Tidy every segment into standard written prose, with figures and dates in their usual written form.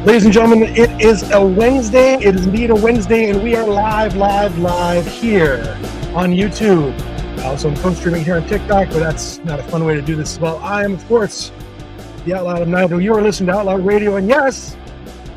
Ladies and gentlemen, it is a Wednesday. It is indeed a Wednesday, and we are live here on YouTube. Also, I'm co-streaming here on TikTok, but that's not a fun way to do this as well. I am, of course, the Outlaw Adam Knight. You are listening to Outlaw Radio, and yes,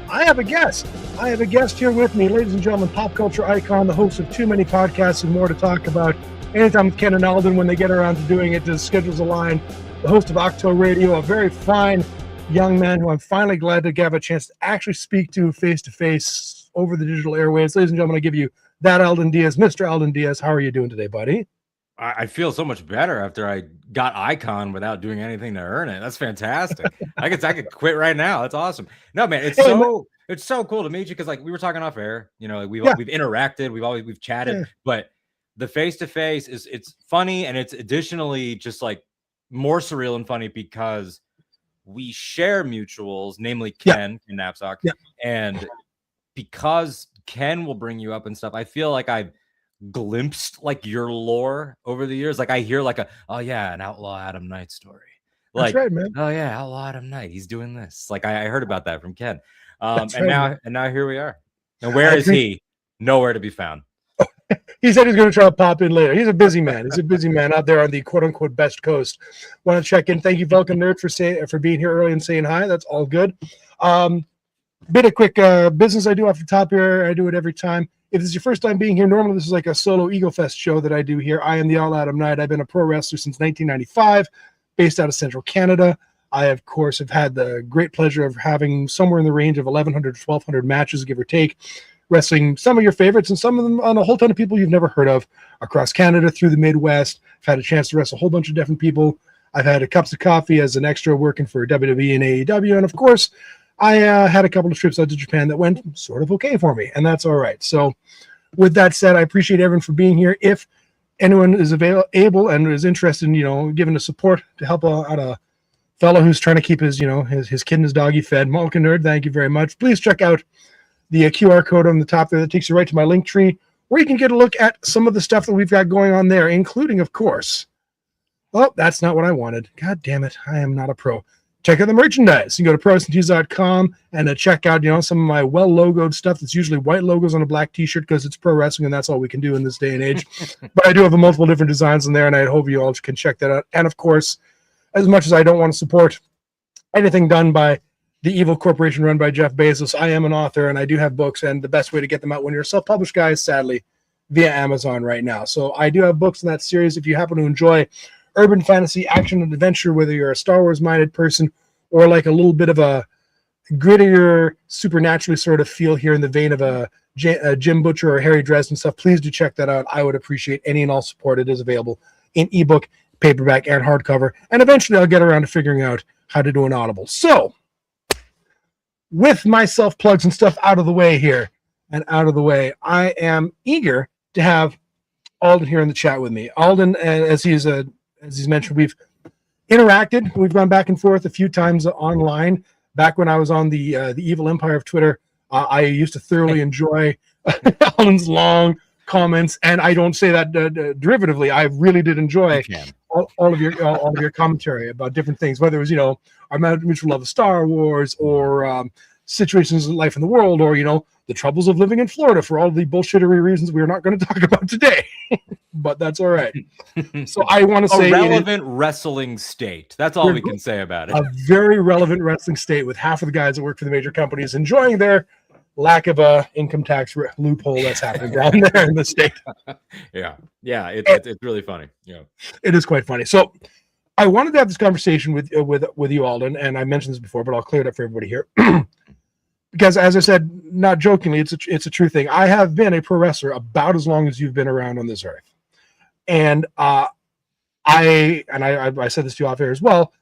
I have a guest. I have a guest here with me, ladies and gentlemen, pop culture icon, the host of too many podcasts and more to talk about. Anytime with Ken and Alden, when they get around to doing it, the schedules align. The host of OUTLAW Radio, a very fine young man who I'm finally glad to have a chance to actually speak to face-to-face over the digital airwaves. Ladies and gentlemen, I give you that ALDEN DIAZ. Mr. ALDEN DIAZ, how are you doing today, buddy? I feel so much better after I got Icon without doing anything to earn it. That's fantastic. I could quit right now. That's awesome. No, man, it's so cool to meet you because like we were talking off air, you know, we've interacted, we've chatted, but the face-to-face it's funny, and it's additionally just like more surreal and funny because we share mutuals, namely Ken and Knapsack. And because Ken will bring you up and stuff, I feel like I've glimpsed like your lore over the years. Like I hear like an Outlaw Adam Knight story. Like, that's right, man. Oh yeah, Outlaw Adam Knight, he's doing this. Like I heard about that from Ken. Now here we are. And where is he? Nowhere to be found. He said he's going to try to pop in later. He's a busy man. He's a busy man out there on the quote-unquote best coast. Want to check in. Thank you, Vulcan Nerd, for being here early and saying hi. That's all good. Bit of quick business I do off the top here. I do it every time. If this is your first time being here, normally this is like a solo Eagle Fest show that I do here. I am the Outlaw Adam Knight. I've been a pro wrestler since 1995, based out of Central Canada. I, of course, have had the great pleasure of having somewhere in the range of 1,100 to 1,200 matches, give or take, wrestling some of your favorites and some of them on a whole ton of people you've never heard of across Canada, through the Midwest. I've had a chance to wrestle a whole bunch of different people. I've had a cups of coffee as an extra working for WWE and AEW. And of course, I had a couple of trips out to Japan that went sort of okay for me, and that's all right. So with that said, I appreciate everyone for being here. If anyone is able and is interested in, you know, giving the support to help out a fellow who's trying to keep his, you know, his kid and his doggy fed, Vulcan Nerd, thank you very much. Please check out the QR code on the top there that takes you right to my link tree, where you can get a look at some of the stuff that we've got going on there, including, of course, oh, that's not what I wanted. God damn it. I am not a pro. Check out the merchandise. You can go to ProWrestlingTees.com and check out, you know, some of my well-logoed stuff that's usually white logos on a black t-shirt because it's pro wrestling and that's all we can do in this day and age. But I do have multiple different designs in there, and I hope you all can check that out. And, of course, as much as I don't want to support anything done by the evil corporation run by Jeff Bezos, I am an author, and I do have books, and the best way to get them out when you're a self-published guy is, sadly, via Amazon right now. So I do have books in that series. If you happen to enjoy urban fantasy, action, and adventure, whether you're a Star Wars-minded person or like a little bit of a grittier, supernaturally sort of feel here in the vein of a Jim Butcher or Harry Dresden stuff, please do check that out. I would appreciate any and all support. It is available in ebook, paperback, and hardcover, and eventually I'll get around to figuring out how to do an Audible. So, with my self-plugs and stuff out of the way here, I am eager to have Alden here in the chat with me. Alden, as he's mentioned, we've interacted. We've gone back and forth a few times online. Back when I was on the evil empire of Twitter, I used to thoroughly enjoy Alden's long comments, and I don't say that derivatively. I really did enjoy all of your commentary about different things, whether it was, you know, our mutual love of Star Wars, or situations in life in the world, or, you know, the troubles of living in Florida, for all the bullshittery reasons we're not going to talk about today. But that's all right. So I want to say a relevant wrestling state. That's all we can say about it. A very relevant wrestling state, with half of the guys that work for the major companies enjoying their lack of a income tax loophole that's happening down there in the state. Yeah, it's really funny. Yeah, it is quite funny. So I wanted to have this conversation with you, Alden, and I mentioned this before, but I'll clear it up for everybody here. Because, as I said, not jokingly, it's a true thing. I have been a pro wrestler about as long as you've been around on this earth, and I said this to you off air as well.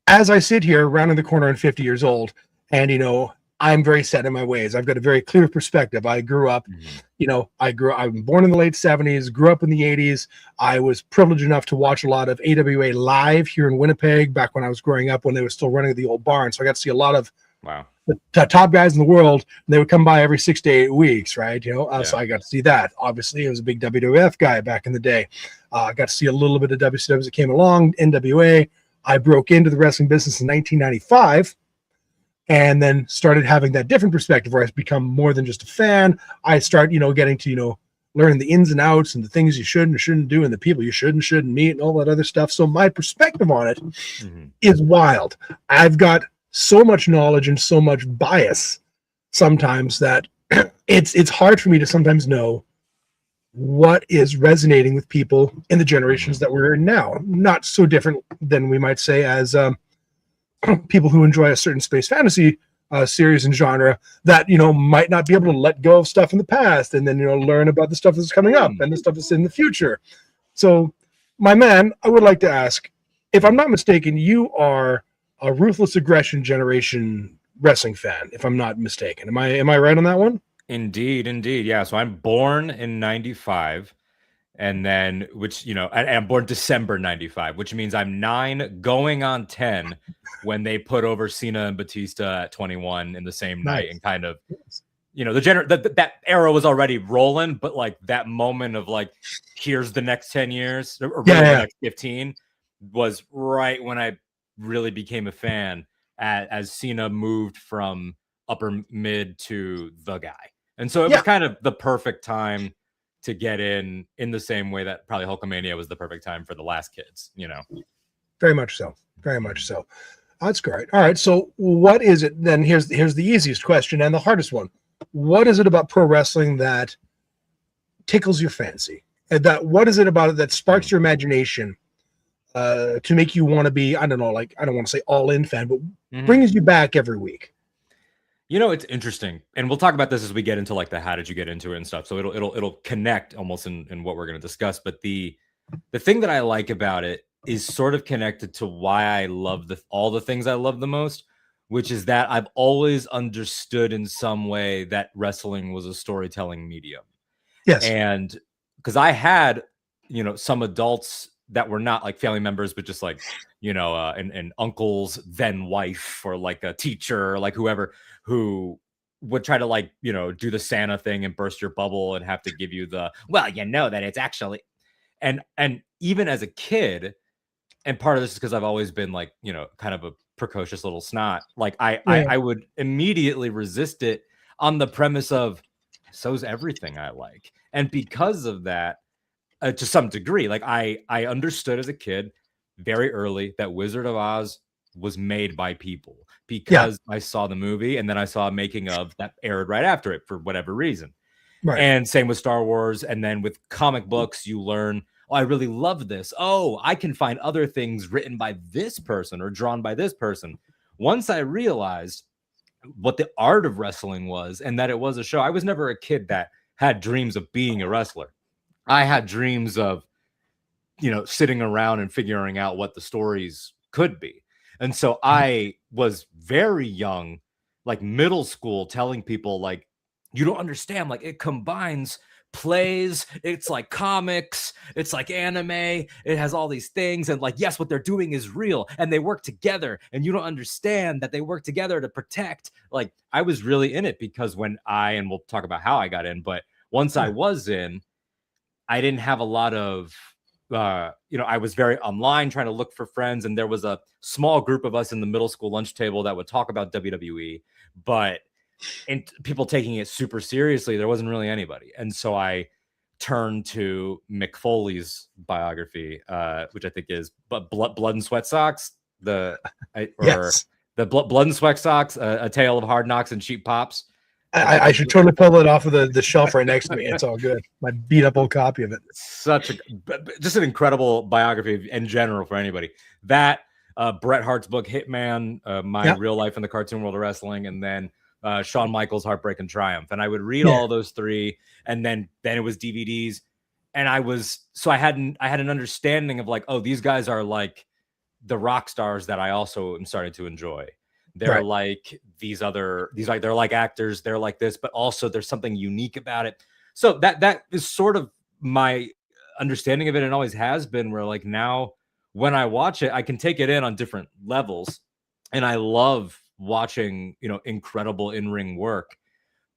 As I sit here, rounding the corner, and 50 years old, and, you know, I'm very set in my ways. I've got a very clear perspective. I grew up, you know, I'm born in the late 70s, grew up in the 80s. I was privileged enough to watch a lot of AWA live here in Winnipeg back when I was growing up, when they were still running the old barn. So I got to see a lot of the top guys in the world. And they would come by every 6 to 8 weeks, right? You know, so I got to see that. Obviously, I was a big WWF guy back in the day. I got to see a little bit of WCW as it came along, NWA. I broke into the wrestling business in 1995. and then started having that different perspective where I become more than just a fan. I start, getting to, learn the ins and outs and the things you should and shouldn't do and the people you should and shouldn't meet and all that other stuff. So my perspective on it is wild. I've got so much knowledge and so much bias sometimes that it's hard for me to sometimes know what is resonating with people in the generations that we're in now. Not so different than we might say as people who enjoy a certain space fantasy series and genre that might not be able to let go of stuff in the past and then learn about the stuff that's coming up and the stuff that's in the future. So, my man, I would like to ask, if I'm not mistaken, you are a Ruthless Aggression Generation wrestling fan, if I'm not mistaken. Am I right on that one? Indeed. Yeah. So I'm born in 95. And then, I'm born December 95, which means I'm 9 going on 10 when they put over Cena and Batista at 21 in the same night. And kind of, that era was already rolling, but like that moment of like, here's the next 10 years or really the next 15 was right when I really became a fan as Cena moved from upper mid to the guy. And so it was kind of the perfect time to get in the same way that probably Hulkamania was the perfect time for the last kids, Very much so. That's great. All right. So what is it then? Here's the easiest question and the hardest one. What is it about pro wrestling that tickles your fancy? What is it about it that sparks your imagination to make you want to be, I don't know, like, I don't want to say all in fan, but brings you back every week? It's interesting, and we'll talk about this as we get into like the how did you get into it and stuff. So it'll connect almost in what we're going to discuss. But the thing that I like about it is sort of connected to why I love all the things I love the most, which is that I've always understood in some way that wrestling was a storytelling medium. Yes, and because I had some adults that were not like family members, but just like an uncle's then wife or like a teacher or like whoever who would try to like do the Santa thing and burst your bubble and have to give you the that it's actually and even as a kid, and part of this is because I've always been like kind of a precocious little snot, like I would immediately resist it on the premise of so's everything I like. And because of that, to some degree, like I understood as a kid very early that Wizard of Oz was made by people because I saw the movie and then I saw a making of that aired right after it for whatever reason. Right. And same with Star Wars. And then with comic books, you learn, oh, I really love this. Oh, I can find other things written by this person or drawn by this person. Once I realized what the art of wrestling was and that it was a show, I was never a kid that had dreams of being a wrestler. I had dreams of, sitting around and figuring out what the stories could be. And so I was very young, like middle school, telling people like, you don't understand, like it combines plays, it's like comics, it's like anime, it has all these things. And like, yes, what they're doing is real and they work together. And you don't understand that they work together to protect. Like I was really in it because and we'll talk about how I got in, but once I was in, I didn't have a lot of, I was very online trying to look for friends. And there was a small group of us in the middle school lunch table that would talk about WWE, but and people taking it super seriously, there wasn't really anybody. And so I turned to Mick Foley's biography, which I think is Blood and Sweat Socks, the Blood and Sweat Socks, A Tale of Hard Knocks and Cheap Pops. I should totally pull it off of the shelf right next to me. It's all good. My beat up old copy of it. Just an incredible biography in general for anybody. That Bret Hart's book Hitman, My Real Life in the Cartoon World of Wrestling, and then Shawn Michaels' Heartbreak and Triumph. And I would read all those three, and then it was DVDs. And I had an understanding of like, oh, these guys are like the rock stars that I also am starting to enjoy. They're like they're like actors, they're like this, but also there's something unique about it. So that is sort of my understanding of it, and always has been, where like now when I watch it, I can take it in on different levels. And I love watching, incredible in-ring work.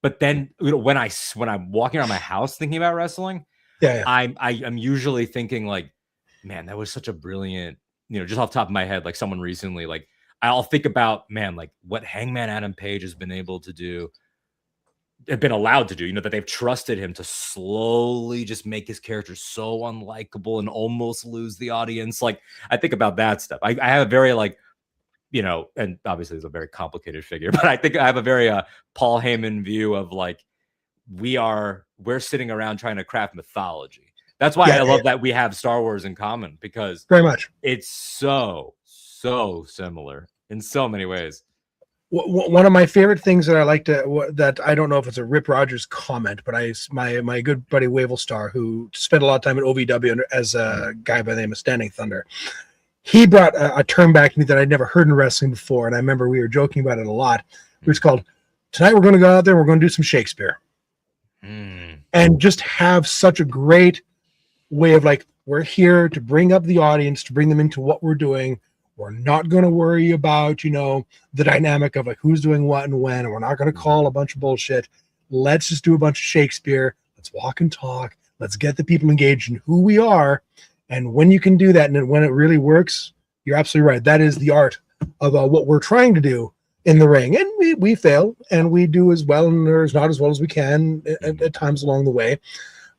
But then, when I'm walking around my house thinking about wrestling, I'm usually thinking like, man, that was such a brilliant, just off the top of my head, like someone recently, like I'll think about, man, like what Hangman Adam Page has been able to do, have been allowed to do, you know, that they've trusted him to slowly just make his character so unlikable and almost lose the audience. Like, I think about that stuff. I have a very, like, you know, and obviously he's a very complicated figure, but I think I have a very Paul Heyman view of like, we're sitting around trying to craft mythology. That's why I love that we have Star Wars in common, because very much it's so similar in so many ways. One of my favorite things that I like that I don't know if it's a Rip Rogers comment, but my good buddy Wavell Star, who spent a lot of time at OVW as a guy by the name of Standing Thunder, he brought a term back to me that I'd never heard in wrestling before, and I remember we were joking about it a lot. It was called, tonight we're going to go out there and we're going to do some Shakespeare. And just have such a great way of like, we're here to bring up the audience, to bring them into what we're doing. We're not going to worry about, you know, the dynamic of like who's doing what and when, and we're not going to call a bunch of bullshit. Let's just do a bunch of Shakespeare. Let's walk and talk. Let's get the people engaged in who we are. And when you can do that, and when it really works, you're absolutely right. That is the art of what we're trying to do in the ring. And we fail, and we do as well, and there's not as well as we can at times along the way.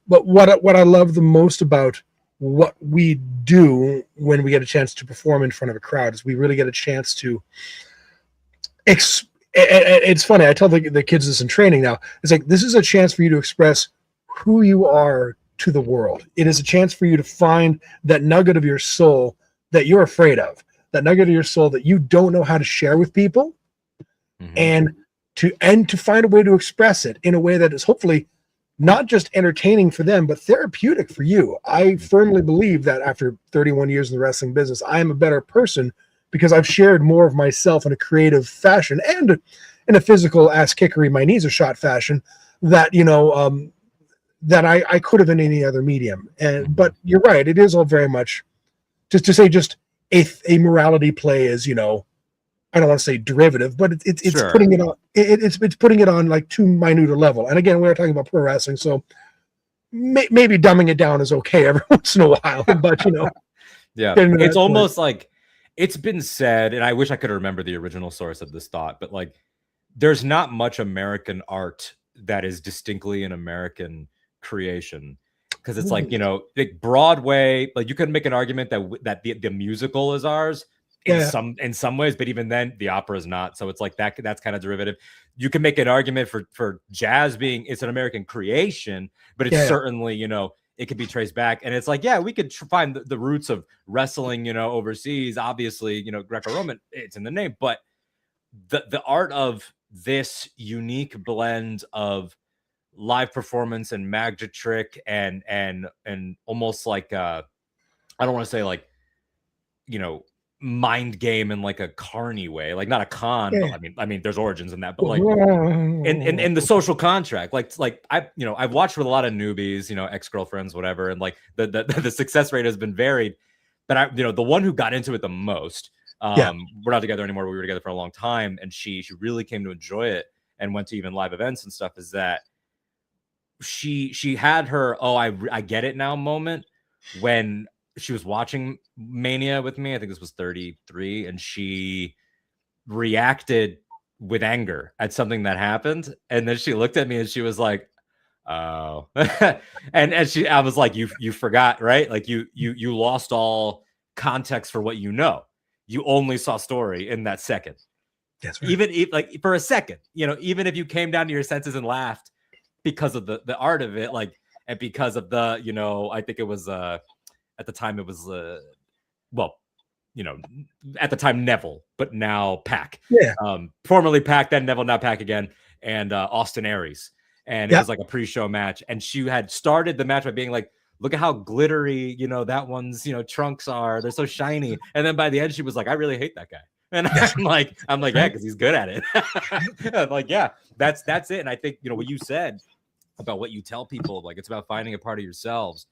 But what I love the most about what we do when we get a chance to perform in front of a crowd is we really get a chance to it's funny, I tell the kids this in training now. It's like, this is a chance for you to express who you are to the world. It is a chance for you to find that nugget of your soul that you're afraid of, that nugget of your soul that you don't know how to share with people, and to find a way to express it in a way that is hopefully not just entertaining for them, but therapeutic for you. I firmly believe that after 31 years in the wrestling business, I am a better person because I've shared more of myself in a creative fashion and in a physical ass kickery, my knees are shot fashion that, you know, that I could have in any other medium. But you're right. It is all very much just to say just a morality play is, you know, I don't want to say derivative, but it's sure. Putting it on. It's putting it on like too minute a level. And again, we're talking about pro wrestling, so maybe dumbing it down is okay every once in a while. But you know, yeah, it's almost like it's been said, and I wish I could remember the original source of this thought, but like, there's not much American art that is distinctly an American creation, because it's like, you know, like Broadway, like you could make an argument that the musical is ours. In some ways, but even then the opera is not. So it's like that's kind of derivative. You can make an argument for jazz being it's an American creation, but it's certainly, you know, it could be traced back. And it's like, yeah, we could find the roots of wrestling, you know, overseas. Obviously, you know, Greco-Roman, it's in the name, but the art of this unique blend of live performance and magic trick and almost like I don't want to say like, you know, mind game in like a carny way, like not a con, but I mean there's origins in that, but like in the social contract, like I've watched with a lot of newbies, you know, ex-girlfriends, whatever, and like the success rate has been varied, but the one who got into it the most, we're not together anymore, but we were together for a long time, and she really came to enjoy it and went to even live events and stuff, is that she had her I get it now moment when she was watching Mania with me. I think this was 33, and she reacted with anger at something that happened, and then she looked at me and she was like, "Oh," and I was like, "You forgot, right? Like you lost all context for what you know. You only saw story in that second. That's right. Even like for a second, you know, even if you came down to your senses and laughed because of the art of it, like, and because of the, you know, I think it was at the time it was well, you know, at the time Neville, but now Pac. Formerly Pac, then Neville, now Pac again, and Austin Aries. And it was like a pre-show match. And she had started the match by being like, look at how glittery, you know, that one's, you know, trunks are. They're so shiny. And then by the end, she was like, I really hate that guy. And I'm like, yeah, because he's good at it. I'm like, yeah, that's it. And I think, you know, what you said about what you tell people, like, it's about finding a part of yourselves.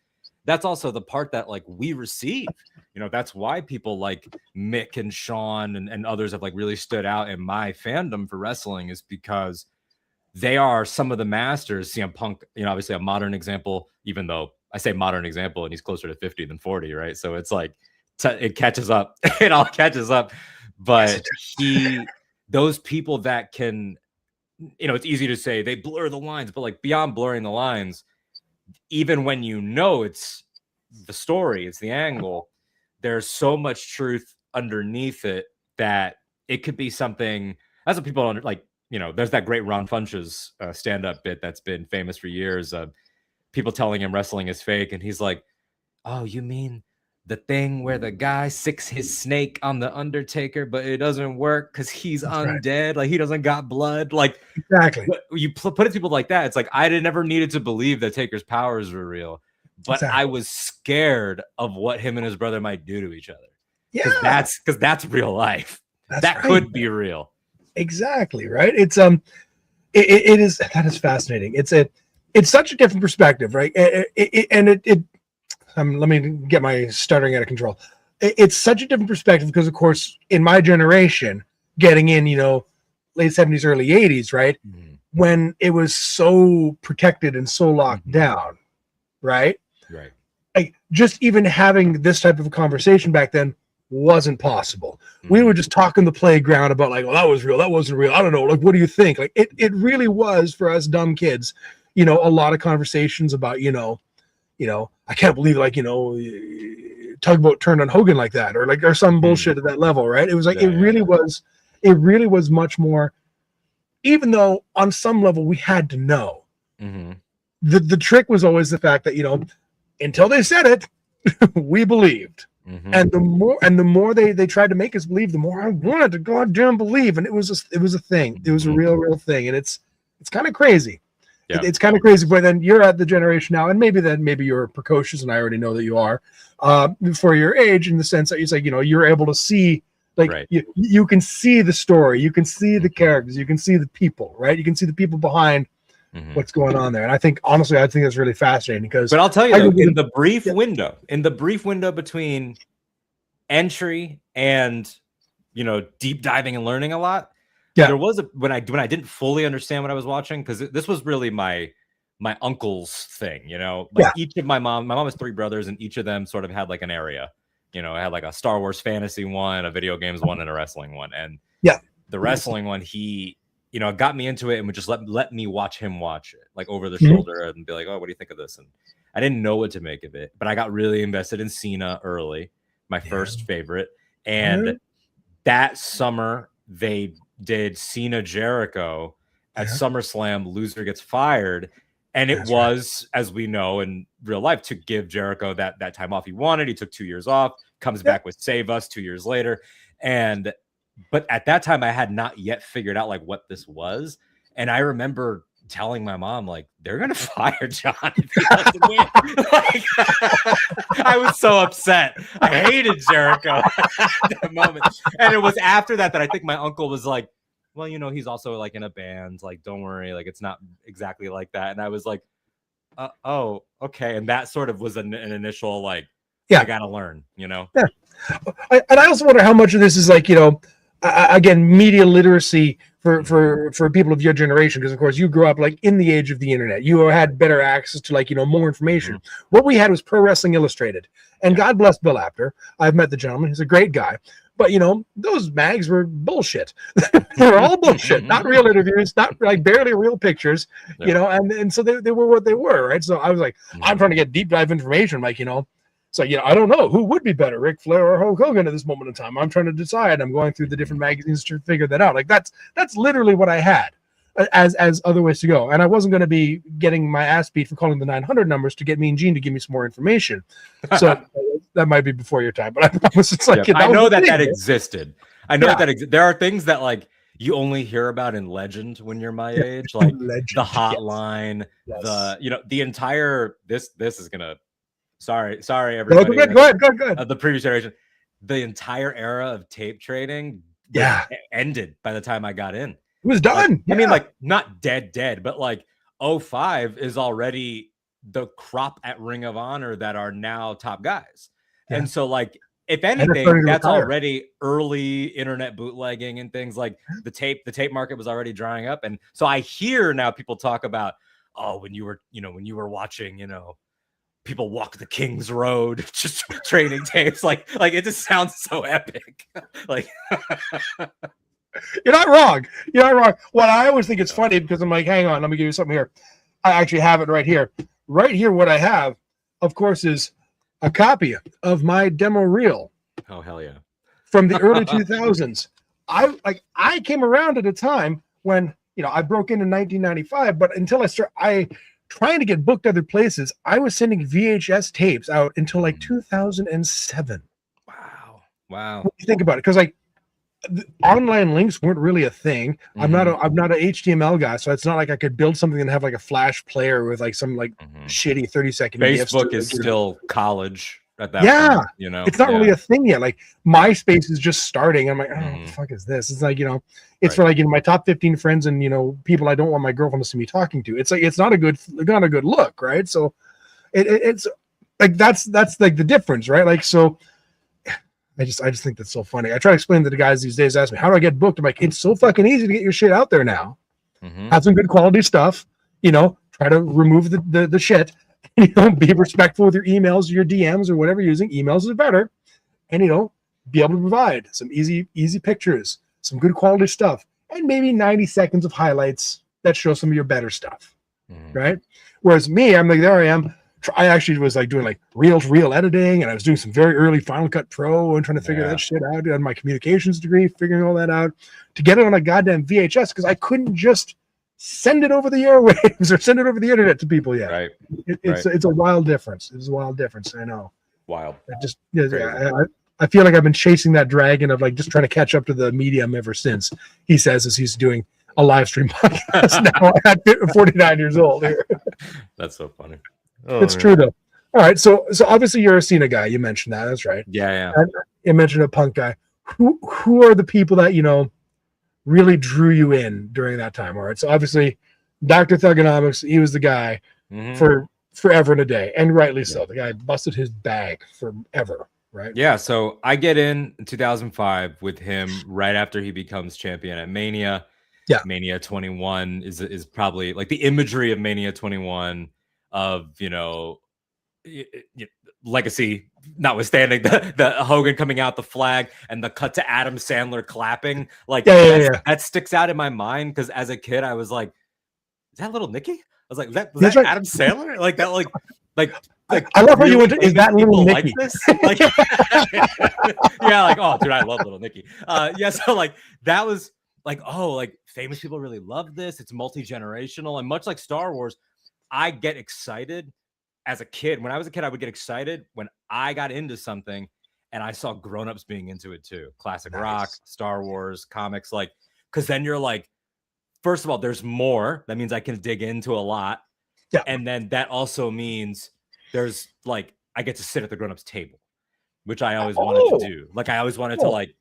That's also the part that like we receive, you know, that's why people like Mick and Sean and others have like really stood out in my fandom for wrestling, is because they are some of the masters. CM Punk, you know, obviously a modern example, even though I say modern example and he's closer to 50 than 40, right? So it's like, it catches up, it all catches up. but those people that can, it's easy to say they blur the lines, but like beyond blurring the lines, even when it's the story, it's the angle, there's so much truth underneath it that it could be something. That's what people like. There's that great Ron Funches stand-up bit that's been famous for years. People telling him wrestling is fake, and he's like, "Oh, you mean the thing where the guy sicks his snake on the Undertaker, but it doesn't work because he's undead, right. Like he doesn't got blood." Like exactly. You put it to people like that. It's like I never needed to believe that Taker's powers were real, but I was scared of what him and his brother might do to each other. Yeah, because that's real life. That could be real. Exactly, right? It's it is, that is fascinating. It's such a different perspective, right? Let me get my stuttering out of control. It's such a different perspective because, of course, in my generation, getting in, late 70s, early 80s, right? Mm-hmm. When it was so protected and so locked down, right? Right. Like just even having this type of a conversation back then wasn't possible. Mm-hmm. We were just talking the playground about like, oh, that was real, that wasn't real. I don't know. Like, what do you think? Like it really was for us dumb kids, a lot of conversations about, I can't believe Tugboat turned on Hogan like that, or some bullshit at that level, right? It was like, it really was much more, even though on some level we had to know. Mm-hmm. The trick was always the fact that, until they said it, we believed. Mm-hmm. And the more they tried to make us believe, the more I wanted to goddamn believe. And it was a thing. It was a real thing. And it's kind of crazy. Yeah. It's kind of crazy, but then you're at the generation now, and maybe you're precocious, and I already know that you are, for your age, in the sense that it's like, you're able to see, like, right. you can see the story, you can see the characters, you can see the people, right? You can see the people behind what's going on there. And I think, honestly, that's really fascinating because. But I'll tell you, though, in the brief window between entry and, deep diving and learning a lot. Yeah, there was when I didn't fully understand what I was watching, because this was really my uncle's thing, each of my mom has 3 brothers, and each of them sort of had like an area, I had like a Star Wars fantasy one, a video games one, and a wrestling one. And the wrestling one, he, got me into it and would just let me watch him watch it, like over the shoulder, and be like, oh, what do you think of this? And I didn't know what to make of it, but I got really invested in Cena early, my first favorite. And that summer they did Cena Jericho at SummerSlam. Loser gets fired, and it was, as we know in real life, to give Jericho that time off he wanted. He took 2 years off, comes back with Save Us 2 years later, but at that time I had not yet figured out like what this was, and I remember telling my mom, like, they're gonna fire John if he doesn't win. Like, I was so upset. I hated Jericho at that moment. And it was after that I think my uncle was like, well, he's also like in a band, like, don't worry, like, it's not exactly like that. And I was like, oh, okay. And that sort of was an initial like, I gotta learn, Yeah. And I also wonder how much of this is like, again, media literacy for people of your generation, because of course you grew up like in the age of the internet. You had better access to like, more information. What we had was Pro Wrestling Illustrated, and God bless Bill Apter. I've met the gentleman. He's a great guy. But those mags were bullshit. They're all bullshit, not real interviews, not like barely real pictures, and so they were what they were, right? So I was like, I'm trying to get deep dive information, like, so, I don't know who would be better, Ric Flair or Hulk Hogan at this moment in time. I'm trying to decide. I'm going through the different magazines to figure that out. Like that's literally what I had as other ways to go. And I wasn't going to be getting my ass beat for calling the 900 numbers to get Mean Gene to give me some more information. So that might be before your time, but I promise it's like, I know that existed. I know that there are things that like you only hear about in legend when you're my age, like legend, the hotline, the entire, this is going to, Sorry, everybody. Go ahead. The previous generation, the entire era of tape trading, ended by the time I got in. It was done. Like, I mean, like not dead, but like 05 is already the crop at Ring of Honor that are now top guys, and so like if anything, that's already early internet bootlegging and things like the tape market was already drying up, and so I hear now people talk about, oh, when you were watching, people walk the King's Road, just training tapes. Like it just sounds so epic. Like you're not wrong. You're not wrong. What I always think it's funny because I'm like, hang on, let me give you something here. I actually have it right here. Right here, what I have, of course, is a copy of my demo reel. Oh hell yeah! From the early 2000s. I came around at a time when I broke in 1995, but until I trying to get booked other places, I was sending VHS tapes out until like 2007. Wow. What do you think about it? Because like online links weren't really a thing. I'm not an HTML guy, so it's not like I could build something and have like a flash player with like some like shitty 30-second. Facebook is still college at that point, it's not really a thing yet. Like MySpace is just starting. I'm like, oh, what the fuck is this? It's like, it's for like my top 15 friends and people I don't want my girlfriend to see me talking to. It's like it's not a good look, right? So it's like that's like the difference, right? Like so I just think that's so funny. I try to explain to the guys these days, ask me, how do I get booked? I'm like, it's so fucking easy to get your shit out there now. Have some good quality stuff, try to remove the shit. Be respectful with your emails, your DMs, or whatever you're using. Emails is better, and be able to provide some easy pictures, some good quality stuff, and maybe 90 seconds of highlights that show some of your better stuff, right? Whereas me, I'm like, there I am. I actually was like doing like reel editing, and I was doing some very early Final Cut Pro and trying to figure that shit out. On my communications degree, figuring all that out to get it on a goddamn VHS because I couldn't just send it over the airwaves or send it over the internet to people yet. Right. It's a wild difference. It's a wild difference. I know. Wild. I feel like I've been chasing that dragon of like just trying to catch up to the medium ever since. He says as he's doing a live stream podcast now at 49 years old. Here. That's so funny. It's true though. All right, so obviously you're a Cena guy. You mentioned that. That's right. Yeah. And you mentioned a punk guy. Who are the people that really drew you in during that time? All right, so obviously Dr. Thugonomics, he was the guy for forever and a day, and rightly so. The guy busted his bag forever, right? Yeah, so I get in 2005 with him right after he becomes champion at Mania. Yeah, Mania 21 is probably like the imagery of Mania 21 of legacy notwithstanding the Hogan coming out, the flag, and the cut to Adam Sandler clapping. Like that sticks out in my mind because as a kid I was like, is that Little Nicky? I was like, was that Adam Sandler? Like that, like I love how you went to, is that Little Nicky? Like this? Like, yeah, like, oh dude, I love Little Nicky. So like that was like, oh, like famous people really love this. It's multi-generational, and much like Star Wars, I get excited as a kid. When I was a kid, I would get excited when I got into something and I saw grown-ups being into it too. Classic rock, Star Wars, comics, like, because then you're like, first of all, there's more. That means I can dig into a lot. Yeah. And then that also means there's like, I get to sit at the grown-ups table, which I always wanted to do. Like, I always wanted to like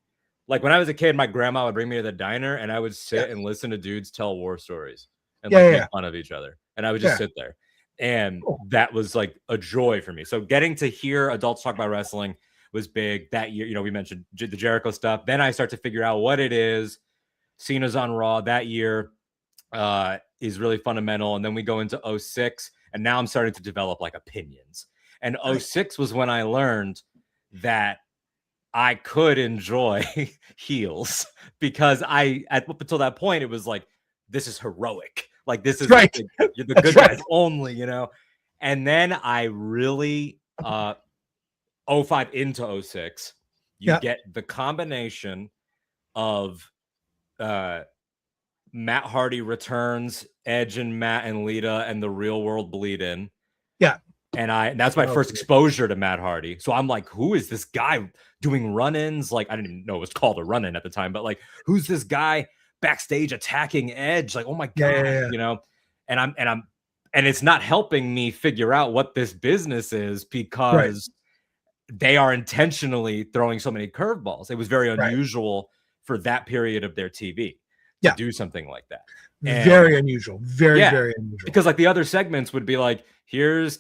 when I was a kid, my grandma would bring me to the diner and I would sit and listen to dudes tell war stories and make fun of each other. And I would just sit there. And that was like a joy for me. So getting to hear adults talk about wrestling was big that year. We mentioned the Jericho stuff. Then I start to figure out what it is. Cena's on Raw that year is really fundamental. And then we go into 06, and now I'm starting to develop like opinions. And 06 was when I learned that I could enjoy heels because up until that point, it was like, this is heroic. Like this is you're the good guys only, And then I really 05 into 06, you get the combination of Matt Hardy returns, Edge and Matt and Lita, and the Real World Bleed In. Yeah. And that's my first exposure to Matt Hardy. So I'm like, who is this guy doing run-ins? Like, I didn't even know it was called a run-in at the time, but like, who's this guy backstage attacking Edge? Like, oh my God, and it's not helping me figure out what this business is because they are intentionally throwing so many curveballs. It was very unusual for that period of their TV to do something like that. And very unusual. Very unusual. Because like the other segments would be like, here's,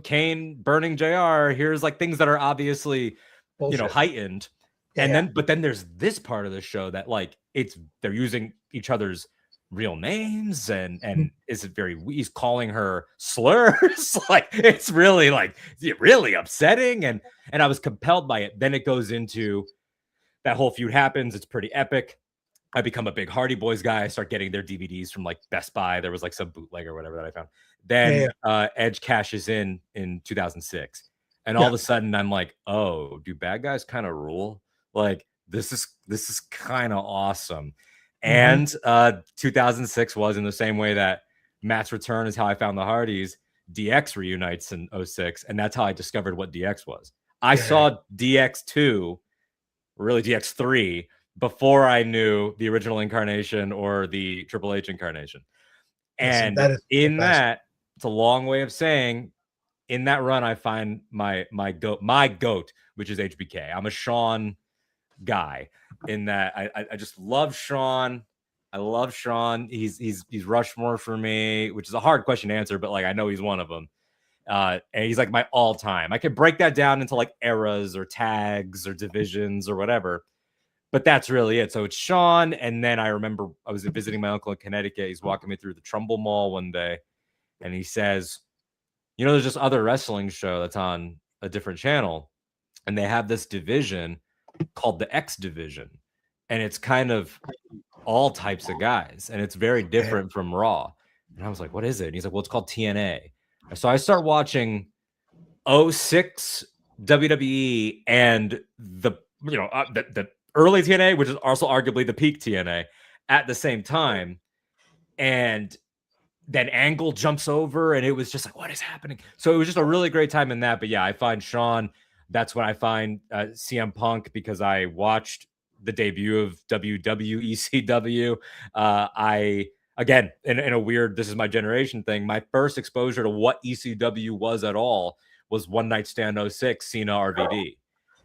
Kane burning JR. Here's like things that are obviously, heightened. And then there's this part of the show that like they're using each other's real names and is it very, he's calling her slurs. Like, it's really like really upsetting. And I was compelled by it. Then it goes into that whole feud happens. It's pretty epic. I become a big Hardy Boys guy. I start getting their DVDs from like Best Buy. There was like some bootleg or whatever that I found. Then Edge cashes in 2006. And all of a sudden I'm like, oh, do bad guys kind of rule? Like, this is kind of awesome. And 2006 was, in the same way that Matt's return is how I found the Hardys, DX reunites in 06. And that's how I discovered what DX was. I saw DX2, really DX3, before I knew the original incarnation or the Triple H incarnation. And that, it's a long way of saying, in that run, I find my goat, which is HBK. I'm a Shawn guy in that I just love Shawn. I love Shawn. He's Rushmore for me, which is a hard question to answer, but like, I know he's one of them. And he's like my all time. I could break that down into like eras or tags or divisions or whatever, but that's really it. So it's Shawn. And then I remember I was visiting my uncle in Connecticut. He's walking me through the Trumbull Mall one day, and he says, you know, there's this other wrestling show that's on a different channel, and they have this division called the X division, and it's kind of all types of guys, and it's very different from Raw. And I was like, what is it? And he's like, well, it's called TNA. So I start watching 06 WWE and the early TNA, which is also arguably the peak TNA, at the same time. And then Angle jumps over, and it was just like, what is happening? So it was just a really great time in that. But yeah, I find Shawn. That's when I find CM Punk, because I watched the debut of WWECW. Again, in a weird, this is my generation thing, my first exposure to what ECW was at all was One Night Stand 06, Cena RVD.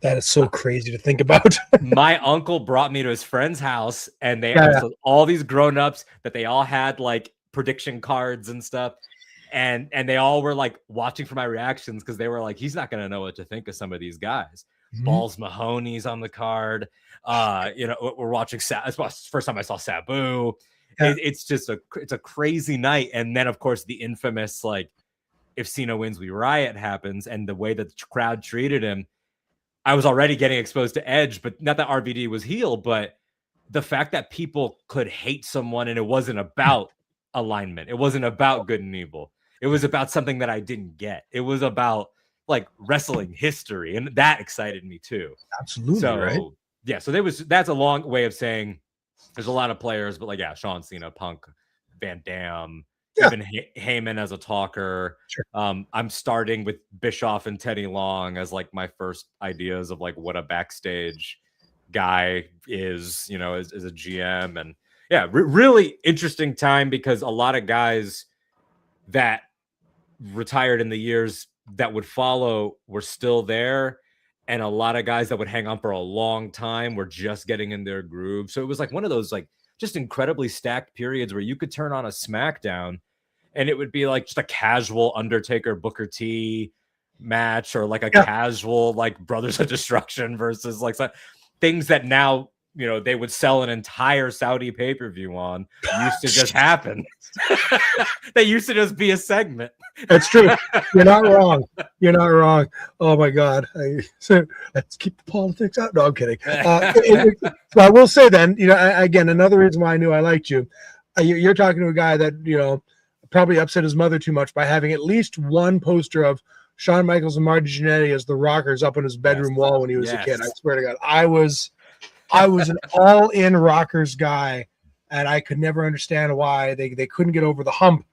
That is so crazy to think about. My uncle brought me to his friend's house, and they had all these grown-ups that they all had like prediction cards and stuff. And they all were like watching for my reactions, because they were like, he's not going to know what to think of some of these guys. Balls Mahoney's on the card. We're watching. It's the first time I saw Sabu. It's just it's a crazy night. And then of course the infamous, like, if Cena wins, we riot happens, and the way that the crowd treated him. I was already getting exposed to Edge, but not that RVD was heel, but the fact that people could hate someone, and it wasn't about alignment. It wasn't about good and evil. It was about something that I didn't get. It was about like wrestling history, and that excited me too. Absolutely. So, right. Yeah. So that's a long way of saying there's a lot of players, but like, yeah, Shawn, Cena, Punk, Van Dam, even Heyman as a talker. Sure. I'm starting with Bischoff and Teddy Long as like my first ideas of like what a backstage guy is, as a GM. And yeah, really interesting time, because a lot of guys that retired in the years that would follow were still there, and a lot of guys that would hang on for a long time were just getting in their groove. So it was like one of those like just incredibly stacked periods where you could turn on a SmackDown and it would be like just a casual Undertaker Booker T match, or like a casual like Brothers of Destruction versus like some things that now, they would sell an entire Saudi pay-per-view on. Used to just happen. They used to just be a segment. That's true. You're not wrong. You're not wrong. Oh my God. So let's keep the politics out. No, I'm kidding. So I will say then, again, another reason why I knew I liked you. You're talking to a guy that, probably upset his mother too much by having at least one poster of Shawn Michaels and Marty Jannetty as the Rockers up on his bedroom wall when he was a kid. I swear to God, I was an all-in Rockers guy, and I could never understand why they couldn't get over the hump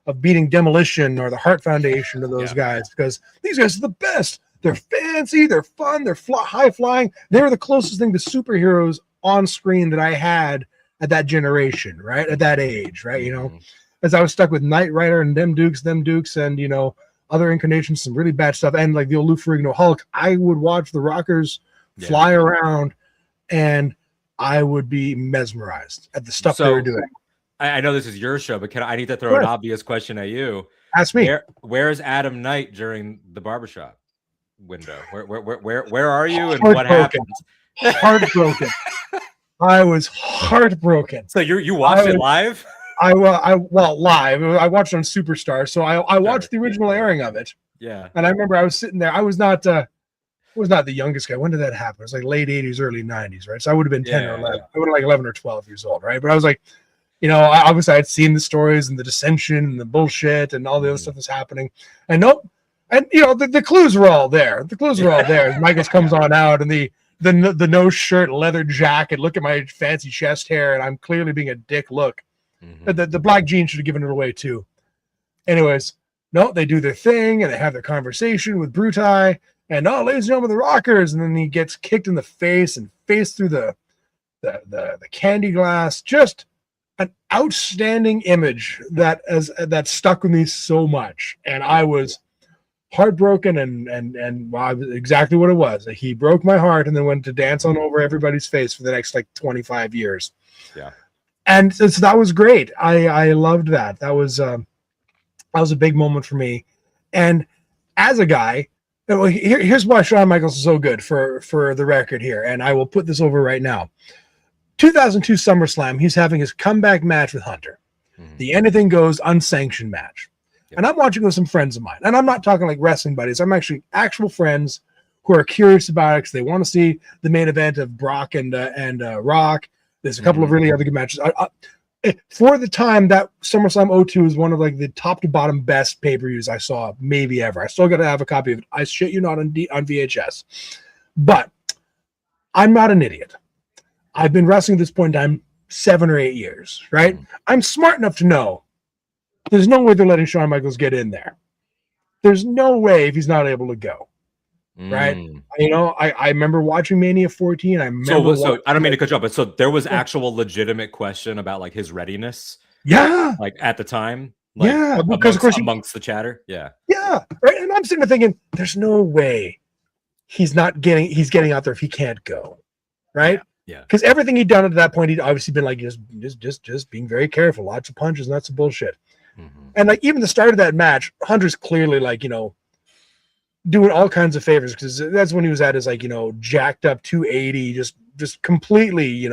of beating Demolition or the Heart Foundation or those guys, because these guys are the best. They're fancy, they're fun, they're high-flying. They were the closest thing to superheroes on screen that I had at that generation, right? At that age, right? As I was stuck with Knight Rider and them Dukes, and, other incarnations, some really bad stuff, and like the old Lou Ferrigno Hulk, I would watch the Rockers fly around, and I would be mesmerized at the stuff they were doing. I know this is your show, but I need to throw an obvious question at you. Ask me. Where is Adam Knight during the barbershop window? Where are you, and what happened? Heartbroken. I was heartbroken. So you watched it live? well, live. I watched on Superstar, so I watched the original airing of it. Yeah. And I remember I was sitting there. I was not the youngest guy. When did that happen? It was like late 80s, early 90s, right? So I would have been 10 or 11. I would have like 11 or 12 years old, right? But I was like, obviously I'd seen the stories and the dissension and the bullshit and all the other stuff that's happening. And nope. And the clues were all there. The clues were all there. Michaels comes on out and the no shirt, leather jacket. Look at my fancy chest hair, and I'm clearly being a dick. Look, the black jeans should have given it away too. Anyways, no, they do their thing and they have their conversation with Brutai. And ladies and gentlemen, the Rockers, and then he gets kicked in the face and face through the candy glass. Just an outstanding image that stuck with me so much, and I was heartbroken and wow, exactly what it was. He broke my heart and then went to dance on over everybody's face for the next like 25 years. Yeah, and so that was great. I loved that. That was a big moment for me. And as a guy. Here's why Shawn Michaels is so good for the record here, and I will put this over right now. 2002 SummerSlam, he's having his comeback match with Hunter, the Anything Goes unsanctioned match. Yep. And I'm watching with some friends of mine, and I'm not talking like wrestling buddies. I'm actually actual friends who are curious about it because they want to see the main event of Brock and Rock. There's a couple of really other good matches. For the time, that SummerSlam 02 is one of like the top to bottom best pay-per-views I saw maybe ever. I still got to have a copy of it. I shit you not on VHS. But I'm not an idiot. I've been wrestling at this point in time 7 or 8 years, right? I'm smart enough to know there's no way they're letting Shawn Michaels get in there. There's no way if he's not able to go. Right. I remember watching Mania 14. I don't mean to cut you off, but so there was actual legitimate question about like his readiness. Yeah. Like at the time. Like, because of course amongst the chatter. Yeah. Yeah. Right. And I'm sitting there thinking, there's no way he's getting out there if he can't go. Right. Yeah. Because everything he'd done at that point, he'd obviously been like just being very careful, lots of punches, lots of bullshit. And like even the start of that match, Hunter's clearly like, doing all kinds of favors because that's when he was at his like jacked up 280, just completely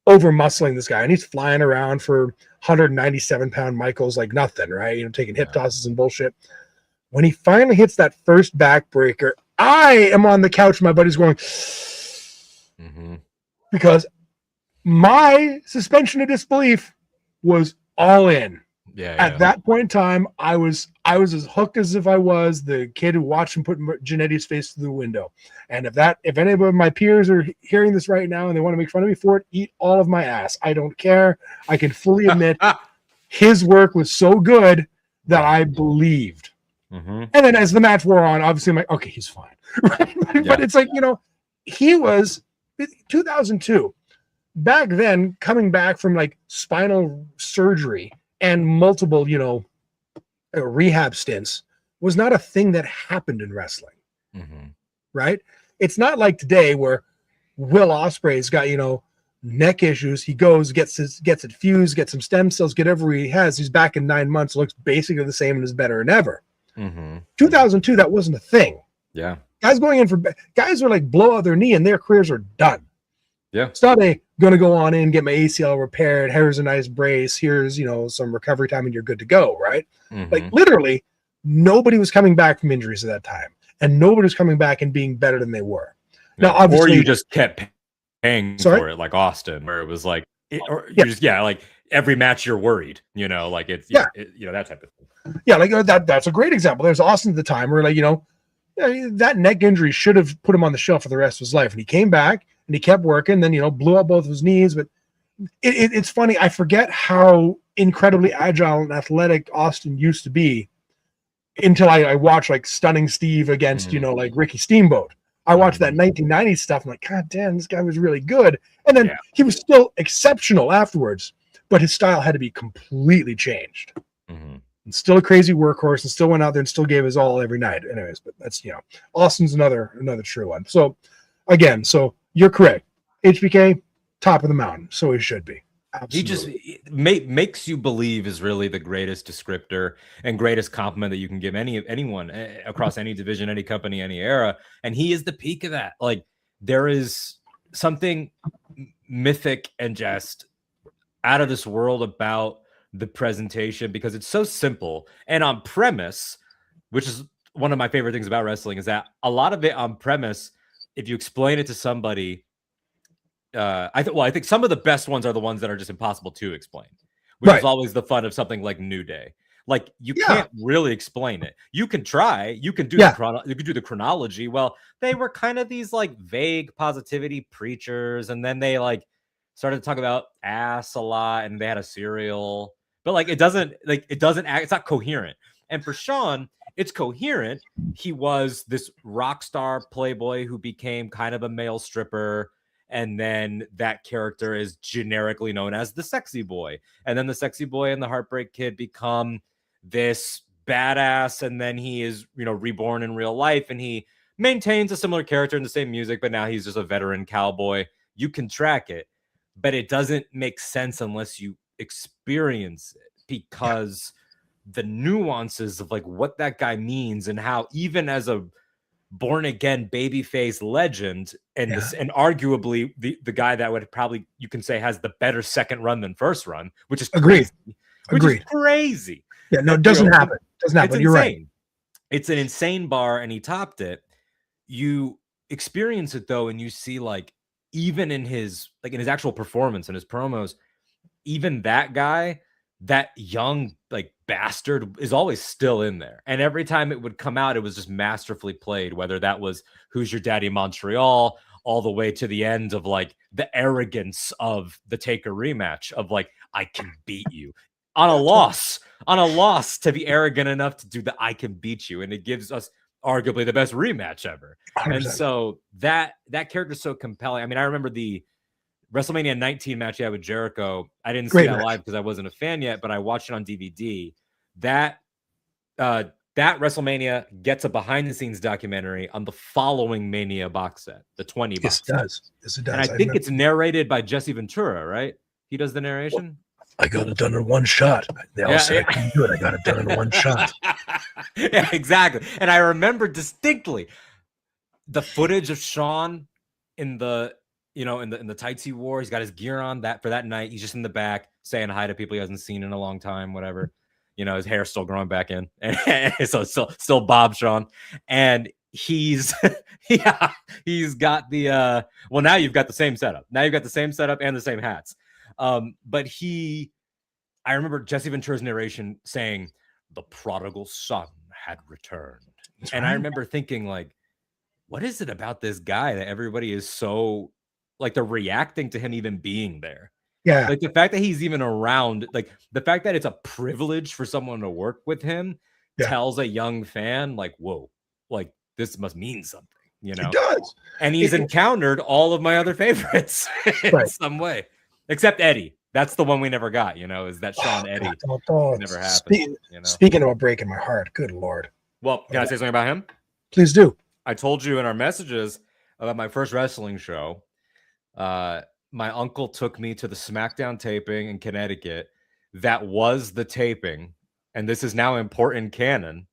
over muscling this guy, and he's flying around for 197-pound Michaels like nothing, right? Taking hip tosses and bullshit. When he finally hits that first backbreaker, I am on the couch. My buddy's going because my suspension of disbelief was all in. At that point in time, I was as hooked as if I was the kid who watched him put Jannetty's face through the window. And if any of my peers are hearing this right now and they want to make fun of me for it, eat all of my ass. I don't care. I can fully admit his work was so good that I believed. And then as the match wore on, obviously I'm like, okay, he's fine. Right? But it's like, he was 2002. Back then, coming back from like spinal surgery and multiple, rehab stints was not a thing that happened in wrestling, right? It's not like today where Will Ospreay's got, neck issues. He goes, gets it fused, gets some stem cells, get whatever he has. He's back in 9 months, looks basically the same and is better than ever. 2002, that wasn't a thing. Yeah. Guys were like blow out their knee and their careers are done. Yeah. It's not gonna go on in, get my ACL repaired. Here's a nice brace. Here's, some recovery time and you're good to go. Right. Like literally nobody was coming back from injuries at that time and nobody was coming back and being better than they were. Now, obviously, or you just kept paying for it like Austin, where it was like, like every match you're worried, like it's, that type of thing. Yeah. Like that's a great example. There's Austin at the time where like, that neck injury should have put him on the shelf for the rest of his life. And he came back and he kept working, then, blew out both of his knees. But it's funny. I forget how incredibly agile and athletic Austin used to be until I watched like Stunning Steve against, like Ricky Steamboat. I watched that 1990s stuff. I'm like, God damn, this guy was really good. And then he was still exceptional afterwards, but his style had to be completely changed. And still a crazy workhorse and still went out there and still gave his all every night. Anyways, but that's, Austin's another true one. So again, you're correct. HBK, top of the mountain. So he should be. Absolutely. He just makes you believe is really the greatest descriptor and greatest compliment that you can give anyone across any division, any company, any era. And he is the peak of that. Like there is something mythic and just out of this world about the presentation, because it's so simple and on premise, which is one of my favorite things about wrestling, is that a lot of it on premise, if you explain it to somebody, I think some of the best ones are the ones that are just impossible to explain, which is always the fun of something like New Day. Like you can't really explain it. You can try. You can do you can do the chronology. Well, they were kind of these like vague positivity preachers, and then they like started to talk about ass a lot, and they had a cereal. But like it doesn't act. It's not coherent. And for Sean, it's coherent. He was this rock star playboy who became kind of a male stripper. And then that character is generically known as the sexy boy. And then the sexy boy and the Heartbreak Kid become this badass. And then he is, reborn in real life. And he maintains a similar character in the same music, but now he's just a veteran cowboy. You can track it, but it doesn't make sense unless you experience it, because the nuances of like what that guy means and how even as a born again babyface legend and arguably the guy that would probably, you can say, has the better second run than first run, which is crazy. Which is crazy. Yeah, no, it doesn't happen. Doesn't happen. You're right. It's an insane bar, and he topped it. You experience it though, and you see like even in his actual performance and his promos, even that guy, that young like bastard, is always still in there. And every time it would come out, it was just masterfully played, whether that was Who's Your Daddy Montreal, all the way to the end of like the arrogance of the Taker rematch of like, I can beat you on a loss to be arrogant enough to do the I can beat you. And it gives us arguably the best rematch ever. 100%. And so that character is so compelling. I mean, I remember the WrestleMania 19 match he had with Jericho. I didn't see that live because I wasn't a fan yet, but I watched it on DVD. That WrestleMania gets a behind-the-scenes documentary on the following Mania box set, the 20 box set. Yes, it does. And I think it's narrated by Jesse Ventura, right? He does the narration? I got it done in one shot. They all said I can do it. I got it done in one shot. Yeah, exactly. And I remember distinctly the footage of Sean in the in the tights he wore. He's got his gear on for that night. He's just in the back saying hi to people he hasn't seen in a long time, whatever. His hair's still growing back in. And so still Bob Sean. And he's got the now you've got the same setup. Now you've got the same setup and the same hats. But I remember Jesse Ventura's narration saying the prodigal son had returned. And I remember thinking like, what is it about this guy that everybody is so like they're reacting to him even being there? Yeah. Like the fact that he's even around, like the fact that it's a privilege for someone to work with him tells a young fan like, whoa, like this must mean something, It does. And he's encountered all of my other favorites in some way, except Eddie. That's the one we never got, is that Sean Eddie. Never happened. Speaking about breaking my heart, good Lord. Well, can I say something about him? Please do. I told you in our messages about my first wrestling show. My uncle took me to the SmackDown taping in Connecticut. That was the taping, and this is now important canon.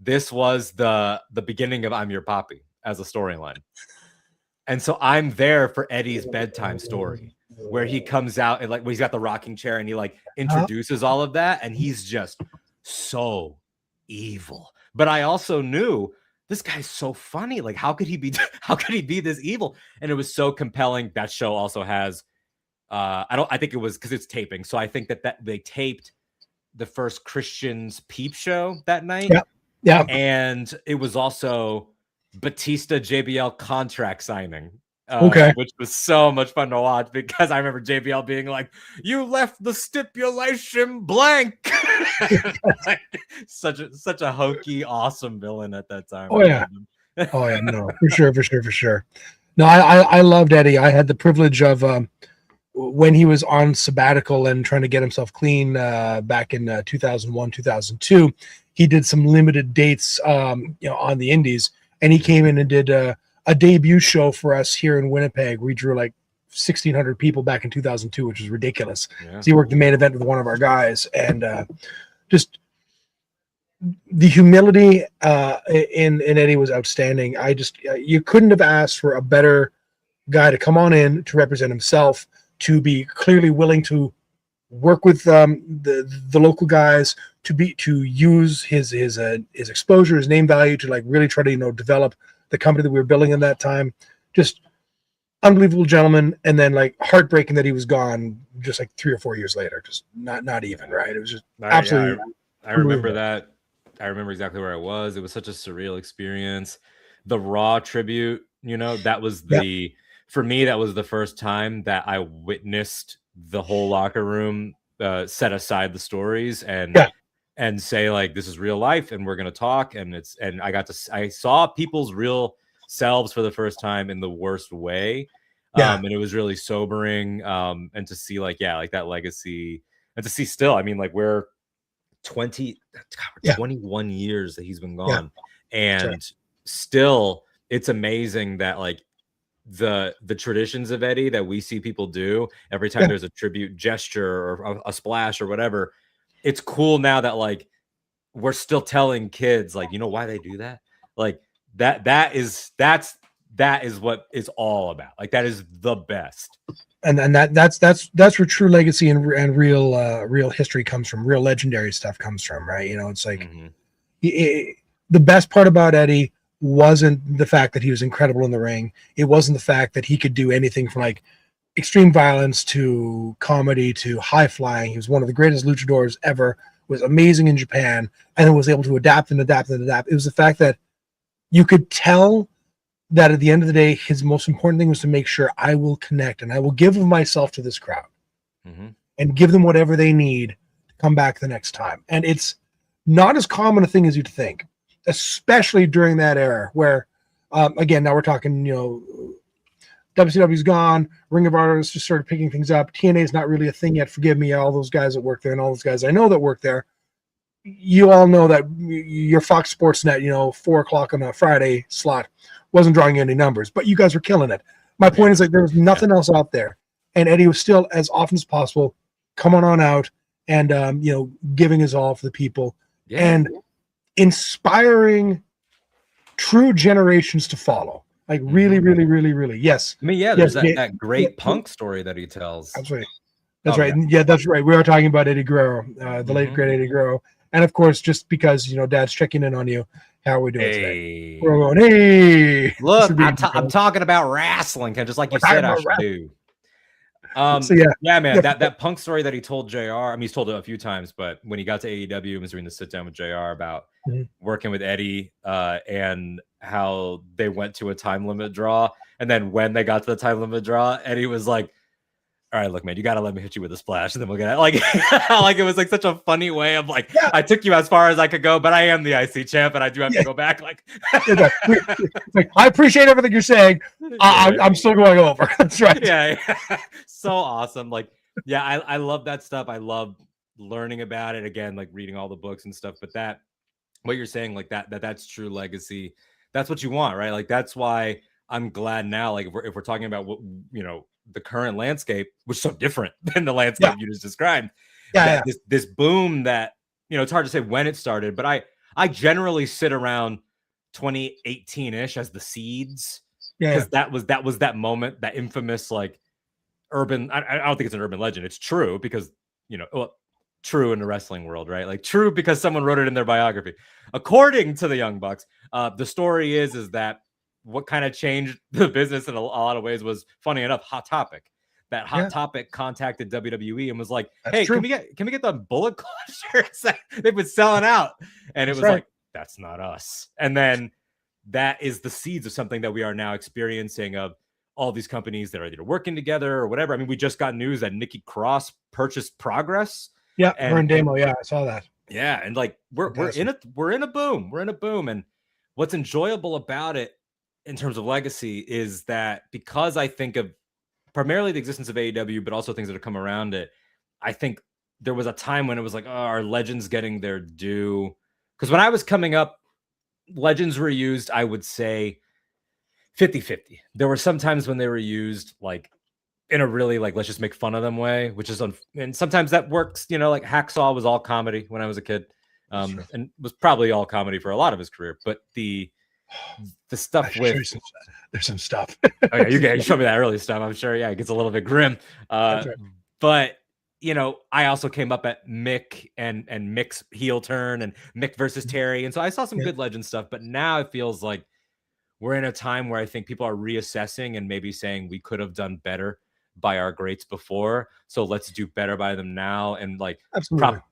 This was the beginning of I'm Your Poppy as a storyline. And so I'm there for Eddie's bedtime story, where he comes out and he's got the rocking chair and he like introduces all of that, and he's just so evil. But I also knew this guy's so funny. Like, how could he be this evil? And it was so compelling. That show also has, I think it was because it's taping. So I think that they taped the first Christian's Peep show that night. Yeah. And it was also Batista JBL contract signing. Which was so much fun to watch, because I remember JBL being like, "You left the stipulation blank." Like, such a hokey, awesome villain at that time. Oh yeah, no, for sure. No, I loved Eddie. I had the privilege of when he was on sabbatical and trying to get himself clean back in 2001, 2002. He did some limited dates, on the Indies, and he came in and did a debut show for us here in Winnipeg. We drew like 1,600 people back in 2002, which was ridiculous. Yeah. So he worked the main event with one of our guys, and just the humility in Eddie was outstanding. You couldn't have asked for a better guy to come on in to represent himself, to be clearly willing to work with the local guys to use his exposure, his name value to like really try to develop the company that we were building in that time. Just unbelievable gentleman, and then like heartbreaking that he was gone just like 3 or 4 years later. Just not even right. It was just absolutely. I remember that. I remember exactly where I was. It was such a surreal experience. The Raw tribute, that was for me, that was the first time that I witnessed the whole locker room set aside the stories and say like, this is real life and we're going to talk. And I saw people's real selves for the first time in the worst way. And it was really sobering. And to see like that legacy, and to see still, I mean, like we're 21 years that he's been gone. And still it's amazing that like the traditions of Eddie that we see people do every time there's a tribute gesture or a splash or whatever. It's cool now that like we're still telling kids like, why they do that? Like that is what it's all about. Like that is the best. And that's where true legacy and real history comes from. Real legendary stuff comes from, right? It's like the best part about Eddie wasn't the fact that he was incredible in the ring. It wasn't the fact that he could do anything from like extreme violence to comedy to high flying. He was one of the greatest luchadors ever, was amazing in Japan, and was able to adapt and adapt and adapt. It was the fact that you could tell that at the end of the day, his most important thing was to make sure I will connect and I will give of myself to this crowd and give them whatever they need to come back the next time. And it's not as common a thing as you'd think, especially during that era where, again, now we're talking, WCW's gone, Ring of Honor just started picking things up. TNA is not really a thing yet. Forgive me, all those guys that work there and all those guys I know that work there. You all know that your Fox Sports Net, 4 o'clock on a Friday slot wasn't drawing any numbers, but you guys were killing it. My point is like there was nothing else out there, and Eddie was still as often as possible coming on out and giving his all for the people and inspiring true generations to follow. Like really, really, really, really. Yes. I mean, there's that great Punk story that he tells. That's right. That's right. Yeah, that's right. We are talking about Eddie Guerrero, the late great Eddie Guerrero. And of course, just because Dad's checking in on you, how are we doing today? We're going, hey. Look, I'm talking about wrestling, just like you said I should do. Man, that Punk story that he told JR, I mean, he's told it a few times, but when he got to AEW, he was doing the sit down with JR about working with Eddie and how they went to a time limit draw. And then when they got to the time limit draw, Eddie was like, all right, look, man, you got to let me hit you with a splash. And then we'll get it. Like, like it was like such a funny way of like, I took you as far as I could go, but I am the IC champ and I do have to go back. Like, I appreciate everything you're saying. I'm still going over. That's right. Yeah. So awesome. Like, I love that stuff. I love learning about it again, like reading all the books and stuff. But what you're saying, like that's true legacy. That's what you want, right? Like, that's why I'm glad now, like if we're talking about what, the current landscape, which is so different than the landscape you just described. This boom that, it's hard to say when it started, but I generally sit around 2018-ish as the seeds. Because that was that moment, that infamous like urban, I don't think it's an urban legend. It's true because, true in the wrestling world, right? Like true because someone wrote it in their biography. According to the Young Bucks, the story is that what kind of changed the business in a lot of ways was, funny enough, Hot Topic. That Hot Topic contacted WWE and was like, "Hey, can we get the Bullet Club shirts? They've been selling out." And it was like, "That's not us." And then that is the seeds of something that we are now experiencing of all these companies that are either working together or whatever. I mean, we just got news that Nikki Cross purchased Progress. Yeah, we're in demo. Yeah, I saw that. Yeah, and like we're in a boom. We're in a boom, and what's enjoyable about it in terms of legacy is that because I think of primarily the existence of AEW, but also things that have come around it, I think there was a time when it was like, oh, are legends getting their due? Because when I was coming up, legends were used, I would say 50-50. There were some times when they were used like in a really like, let's just make fun of them way, which is, and sometimes that works, like Hacksaw was all comedy when I was a kid, and was probably all comedy for a lot of his career, but the stuff with there's some stuff. You showed me that early stuff. I'm sure. Yeah, it gets a little bit grim. Right. But you know, I also came up at Mick and Mick's heel turn and Mick versus Terry. And so I saw some good legend stuff, but now it feels like we're in a time where I think people are reassessing and maybe saying we could have done better by our greats before. So let's do better by them now. And like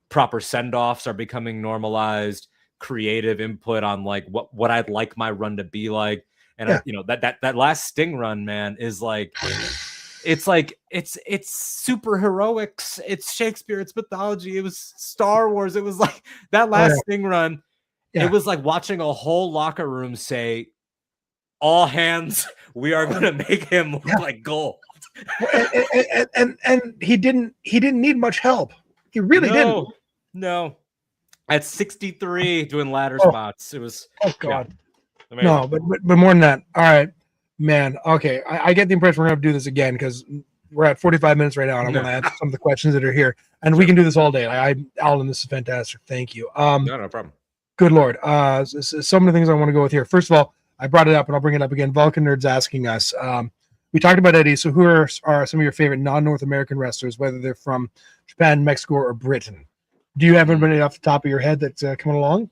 proper send-offs are becoming normalized, creative input on like what I'd like my run to be like. And I, you know, that last Sting run, man, is like it's super heroics. It's Shakespeare, it's mythology, it was Star Wars. It was like that last Sting run. It was like watching a whole locker room say, all hands, we are going to make him look like gold. and he didn't need much help. He really didn't. No. At 63 doing ladder spots. It was God. Yeah, no, but more than that. All right, man. Okay. I get the impression we're going to do this again because we're at 45 minutes right now, and I'm going to answer some of the questions that are here. And we can do this all day. Alden, this is fantastic. Thank you. No problem. Good Lord. So many things I want to go with here. First of all, I brought it up, and I'll bring it up again. Vulcan Nerd's asking us. We talked about Eddie. So who are some of your favorite non-North American wrestlers, whether they're from Japan, Mexico, or Britain? Do you have anybody off the top of your head that's coming along?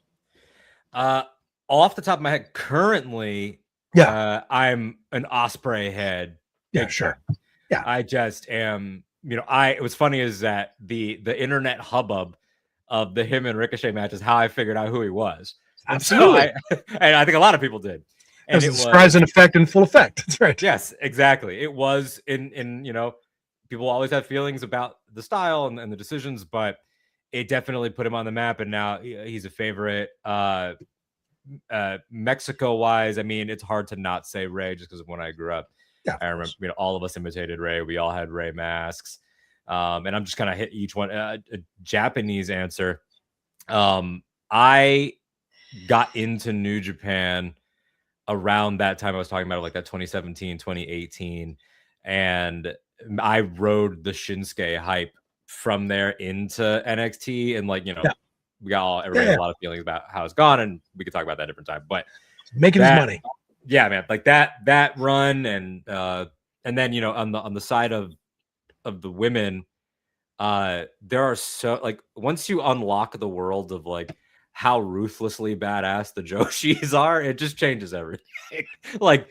Off the top of my head, currently, I'm an Osprey head. Yeah, sure. Yeah, I just am. You know, it was funny is that the internet hubbub of the him and Ricochet match is how I figured out who he was. Absolutely, and I think a lot of people did. And it was surprise and effect in full effect. That's right. Yes, exactly. It was in you know, people always have feelings about the style and the decisions, but it definitely put him on the map, and now he's a favorite. Mexico wise, I mean, it's hard to not say Ray just because of when I grew up. Yeah, I remember, you know, all of us imitated Ray. We all had Ray masks. And I'm just gonna hit each one. A Japanese answer. I got into New Japan around that time I was talking about, like that 2017, 2018, and I rode the Shinsuke hype from there into NXT, and like, you know, we got everybody had a lot of feelings about how it's gone, and we could talk about that different time. But making his money, yeah, man, like that run, and then, you know, on the side of the women, there are so, like, once you unlock the world of like how ruthlessly badass the Joshis are, it just changes everything. Like,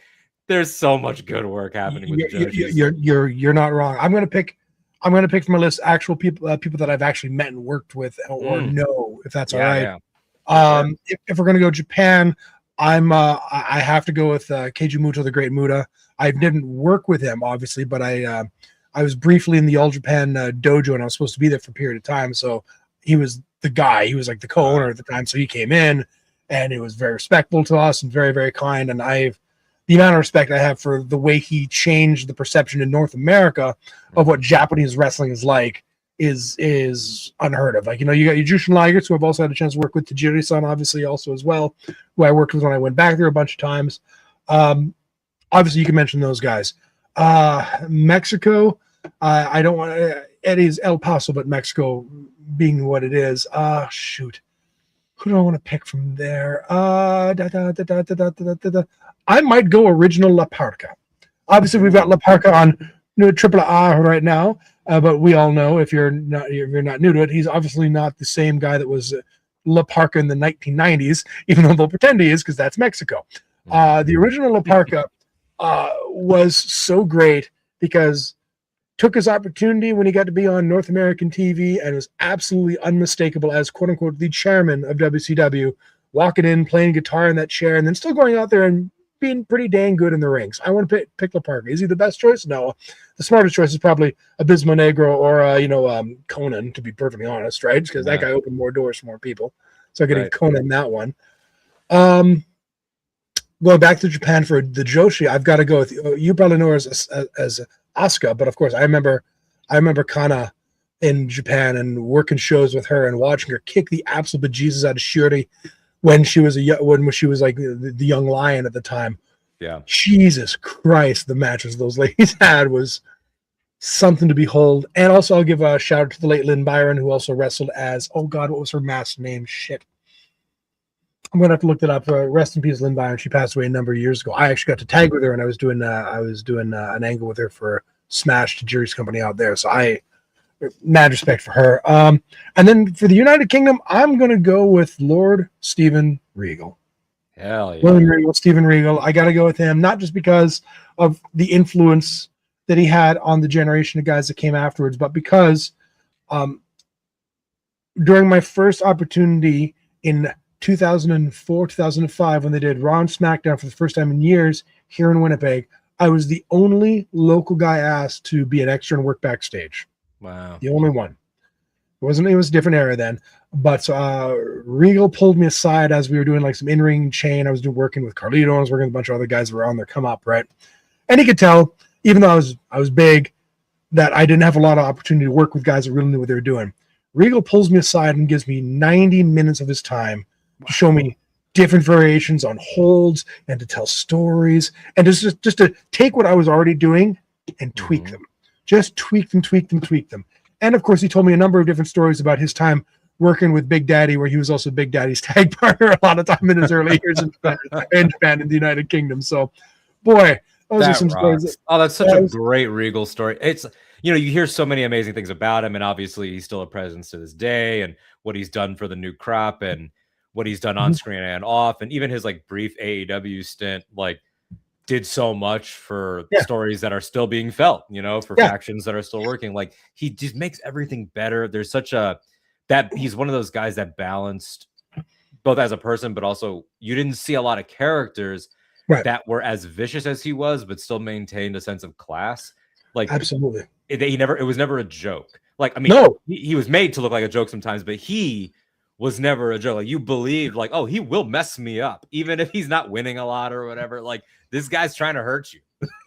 there's so much good work happening with the Joshis. You're not wrong. I'm gonna pick from a list actual people that I've actually met and worked with or know, if that's all right. Yeah. If we're gonna go Japan, I have to go with Keiji Muto, the Great Muta. I didn't work with him obviously, but I was briefly in the All Japan dojo, and I was supposed to be there for a period of time. So he was the guy. He was like the co-owner at the time. So he came in, and it was very respectful to us and very, very kind. And the amount of respect I have for the way he changed the perception in North America of what Japanese wrestling is like is unheard of. Like, you know, you got your Jushin Ligers, who I've also had a chance to work with, Tajiri-san, obviously, also as well, who I worked with when I went back there a bunch of times. Obviously, you can mention those guys. Mexico, I don't want Eddie's El Paso, but Mexico being what it is. Shoot. Who do I want to pick from there? I might go original La Parca. Obviously, we've got La Parca on Triple A right now, but we all know, if you're not new to it, he's obviously not the same guy that was La Parca in the 1990s, even though they'll pretend he is, because that's Mexico. The original La Parca was so great because took his opportunity when he got to be on North American TV and was absolutely unmistakable as, quote unquote, the chairman of WCW, walking in, playing guitar in that chair, and then still going out there and being pretty dang good in the rings. I want to pick La Parca. Is he the best choice? No. The smartest choice is probably Abismo Negro or, Conan, to be perfectly honest, right? Because that guy opened more doors for more people. So I'm getting Conan that one. Going back to Japan for the Joshi, I've got to go with you probably know her as Asuka, but of course I remember Kana in Japan and working shows with her and watching her kick the absolute bejesus out of Shuri when she was when she was like the young lion at the time. Yeah, Jesus Christ, the matches those ladies had was something to behold. And also, I'll give a shout out to the late Lynn Byron, who also wrestled as, oh God, what was her mask name? Shit. I'm gonna have to look that up. Rest in peace, Lynn Byron. She passed away a number of years ago. I actually got to tag with her, and I was doing an angle with her for Smash to Jerry's company out there. So mad respect for her. And then for the United Kingdom, I'm going to go with Lord Stephen Regal. Hell yeah. William Regal, Stephen Regal. I got to go with him, not just because of the influence that he had on the generation of guys that came afterwards, but because during my first opportunity in 2004, 2005, when they did Raw and SmackDown for the first time in years here in Winnipeg, I was the only local guy asked to be an extra and work backstage. Wow. The only one. It was a different era then. But Regal pulled me aside as we were doing like some in-ring chain. I was working with Carlito. I was working with a bunch of other guys that were on their come up, right? And he could tell, even though I was big, that I didn't have a lot of opportunity to work with guys that really knew what they were doing. Regal pulls me aside and gives me 90 minutes of his time to show me different variations on holds and to tell stories and just to take what I was already doing and tweak them. Just tweak them. And of course, he told me a number of different stories about his time working with Big Daddy, where he was also Big Daddy's tag partner a lot of time in his early years in Japan in the United Kingdom. So, boy, those are some stories. Oh, that's such a great Regal story. It's, you hear so many amazing things about him, and obviously he's still a presence to this day, and what he's done for the new crop, and what he's done on screen and off, and even his like brief AEW stint, like did so much for stories that are still being felt, for factions that are still working. Like he just makes everything better. There's such he's one of those guys that balanced both as a person, but also you didn't see a lot of characters that were as vicious as he was, but still maintained a sense of class. Like absolutely. It was never a joke. Like, I mean, he was made to look like a joke sometimes, but he was never a joke. Like you believed, like, oh, he will mess me up, even if he's not winning a lot or whatever. Like this guy's trying to hurt you.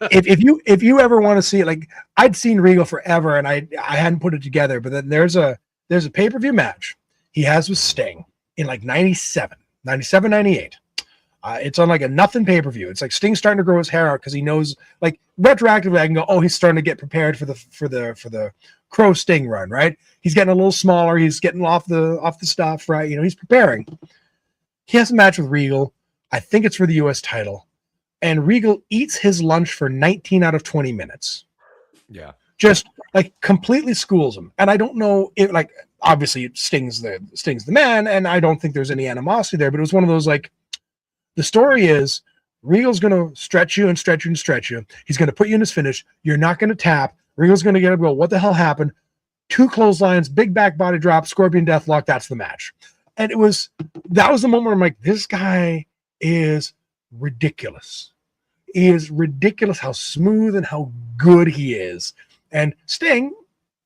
if you ever want to see it, like I'd seen Regal forever and I hadn't put it together, but then there's a pay-per-view match he has with Sting in like 97, 98. It's on like a nothing pay-per-view. It's like Sting's starting to grow his hair out because he knows, like retroactively, I can go, oh, he's starting to get prepared for the Crow Sting run, right? He's getting a little smaller. He's getting off the stuff, right? He's preparing. He has a match with Regal. I think it's for the U.S. title, and Regal eats his lunch for 19 out of 20 minutes. Yeah, just like completely schools him. And I don't know if, like, obviously it stings the man, and I don't think there's any animosity there. But it was one of those, like, the story is Regal's going to stretch you and stretch you and stretch you. He's going to put you in his finish. You're not going to tap. Regal's going to get up and go, what the hell happened? 2 clotheslines, big back body drop, scorpion deathlock. That's the match. And that was the moment where I'm like, this guy is ridiculous. He is ridiculous how smooth and how good he is. And Sting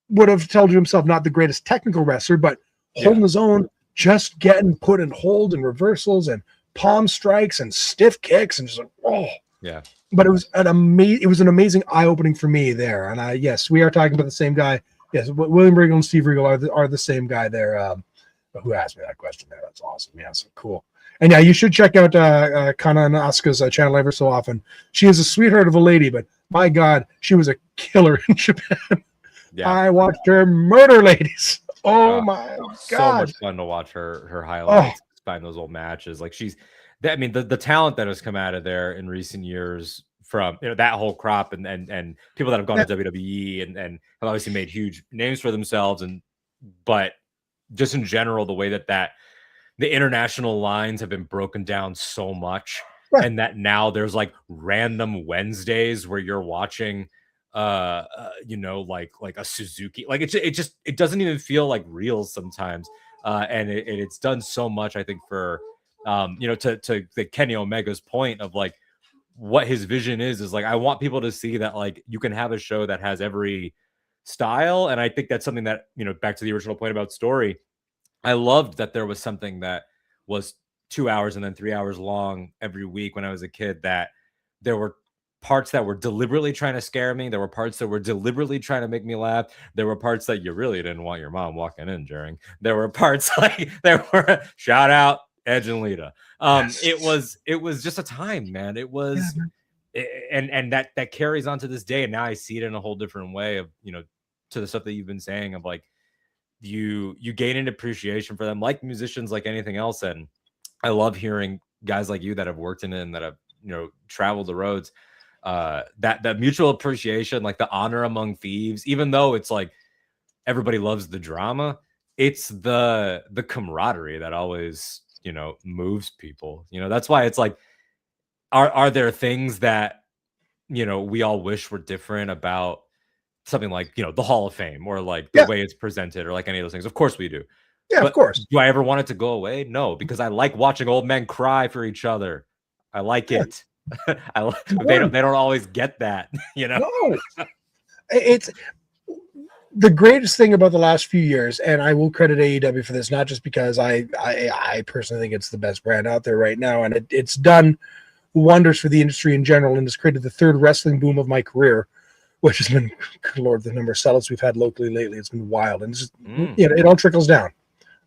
would have told you himself not the greatest technical wrestler, but holding his own, just getting put in hold and reversals and palm strikes and stiff kicks and just like, oh. Yeah. But it was an amazing eye-opening for me there. And yes, we are talking about the same guy. Yes, William Regal and Steve Regal are the same guy there. Who asked me that question there? That's awesome. Yeah, so cool. And yeah, you should check out Kana and Asuka's channel ever so often. She is a sweetheart of a lady, but my God, she was a killer in Japan. Yeah. I watched her murder ladies. Oh my God. So much fun to watch her highlights, find those old matches. Like the talent that has come out of there in recent years from that whole crop and people that have gone to WWE and have obviously made huge names for themselves, but just in general, the way that the international lines have been broken down so much, and that now there's like random Wednesdays where you're watching like a Suzuki, like it doesn't even feel like real sometimes, and it's done so much, I think, for to the Kenny Omega's point of like what his vision is like, I want people to see that like you can have a show that has every style. And I think that's something that, back to the original point about story, I loved that there was something that was 2 hours and then 3 hours long every week when I was a kid, that there were parts that were deliberately trying to scare me. There were parts that were deliberately trying to make me laugh. There were parts that you really didn't want your mom walking in during. There were parts like there were shout out Edge and Lita. It was just a time, man. It was, and that carries on to this day. And now I see it in a whole different way of, to the stuff that you've been saying of like, you gain an appreciation for them, like musicians, like anything else. And I love hearing guys like you that have worked in it and that have, traveled the roads, that mutual appreciation, like the honor among thieves, even though it's like, everybody loves the drama. It's the camaraderie that always, you know, moves people. You know, that's why it's like, are there things that, you know, we all wish were different about something like, you know, the Hall of Fame, or like the way it's presented, or like any of those things? Of course we do. Yeah, But of course. do I ever want it to go away? No, because I like watching old men cry for each other. I like it. They don't always get that, you know. No. It's the greatest thing about the last few years, and I will credit AEW for this, not just because I personally think it's the best brand out there right now, and it's done wonders for the industry in general, and has created the third wrestling boom of my career, which has been, good Lord, the number of sellouts we've had locally lately, it's been wild, and it's just, you know, it all trickles down.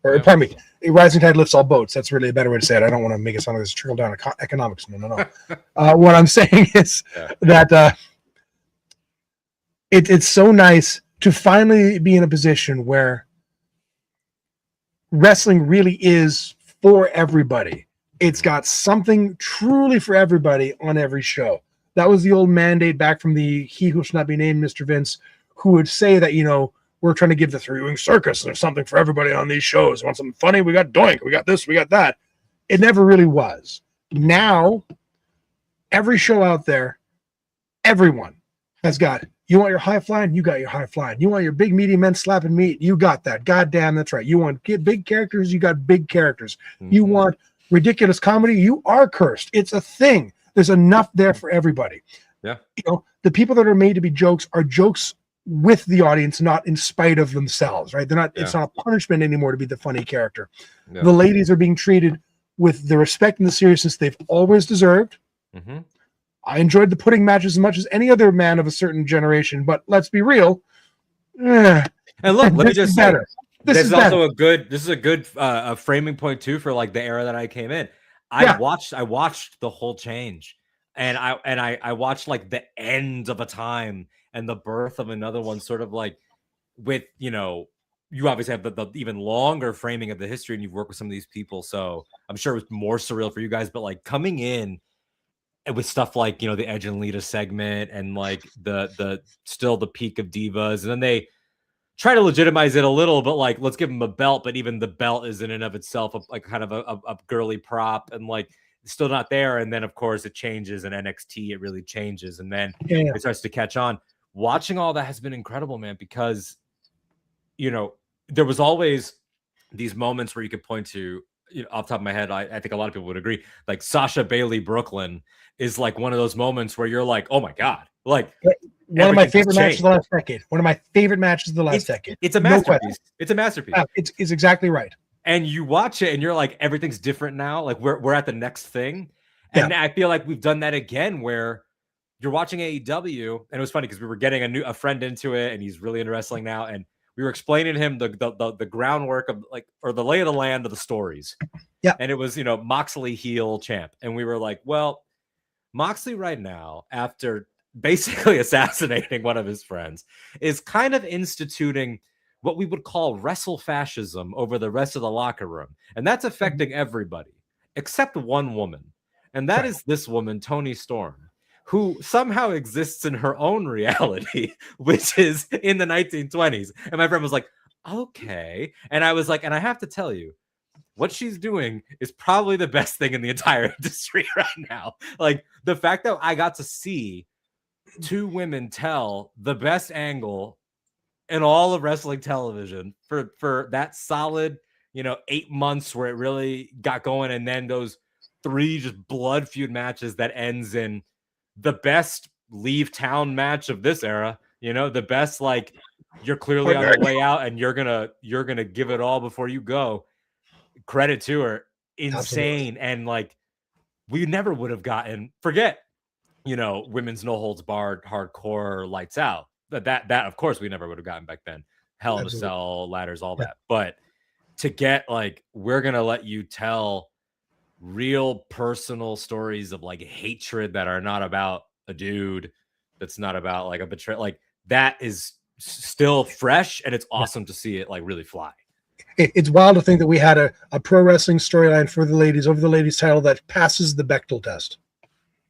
Or pardon me, a rising tide lifts all boats. That's really a better way to say it. I don't want to make it sound like it's trickle down economics. No. What I'm saying is that it's so nice to finally be in a position where wrestling really is for everybody. It's got something truly for everybody on every show. That was the old mandate back from the he who should not be named, Mr. Vince, who would say that, you know, we're trying to give the three-wing circus, and there's something for everybody on these shows. Want something funny? We got Doink. We got this. We got that. It never really was. Now, every show out there, everyone has got, you want your high flying? You got your high flying. You want your big meaty men slapping meat? You got that. Goddamn, that's right. You want big characters? You got big characters. You want ridiculous comedy? You are cursed. It's a thing. There's enough there for everybody. Yeah. You know, the people that are made to be jokes are jokes with the audience, not in spite of themselves, right? They're not, it's not a punishment anymore to be the funny character. The ladies are being treated with the respect and the seriousness they've always deserved. I enjoyed the pudding matches as much as any other man of a certain generation, but let's be real. And look, let me just say, this is also a good framing point too for like the era that I came in. I watched the whole change, and I watched like the end of a time and the birth of another one, sort of like with, you know, you obviously have the even longer framing of the history, and you've worked with some of these people, so I'm sure it was more surreal for you guys. But like coming in and with stuff like, you know, the Edge and Lita segment, and like the still the peak of Divas, and then they try to legitimize it a little, but like, let's give them a belt, but even the belt is in and of itself like kind of a girly prop, and like it's still not there. And then of course it changes, and NXT it really changes, and then it starts to catch on. Watching all that has been incredible, man, because, you know, there was always these moments where you could point to, you know, off the top of my head, I think a lot of people would agree, like Sasha Bailey Brooklyn is like one of those moments where you're like, oh my God, like one of my favorite matches of the last decade. One of my favorite matches of the last decade. It's a masterpiece. It's a masterpiece. It's exactly right. And you watch it and you're like, everything's different now. Like we're at the next thing. And I feel like we've done that again, where you're watching AEW, and it was funny because we were getting a friend into it, and he's really into wrestling now, and we were explaining to him the groundwork of like, or the lay of the land of the stories. And it was, you know, Moxley heel champ, and we were like, well, Moxley right now, after basically assassinating one of his friends, is kind of instituting what we would call wrestle fascism over the rest of the locker room, and that's affecting everybody except one woman, and that is this woman, Toni Storm, who somehow exists in her own reality, which is in the 1920s. And my friend was like, okay. And I was like, and I have to tell you, what she's doing is probably the best thing in the entire industry right now. Like the fact that I got to see two women tell the best angle in all of wrestling television for that solid, you know, 8 months where it really got going. And then those 3 just blood feud matches that ends in the best leave town match of this era, you know, the best, like, you're clearly on the way out and you're gonna give it all before you go. Credit to her. Insane. Absolutely. And like, we never would have gotten, forget, you know, women's no holds barred, hardcore, lights out. That of course we never would have gotten back then. Hell in a Cell, ladders, all that. But to get like, we're gonna let you tell real personal stories of like hatred that are not about a dude, that's not about like a betrayal, like that is still fresh, and it's awesome to see it like really fly. It's wild to think that we had a pro wrestling storyline for the ladies over the ladies title that passes the Bechdel test.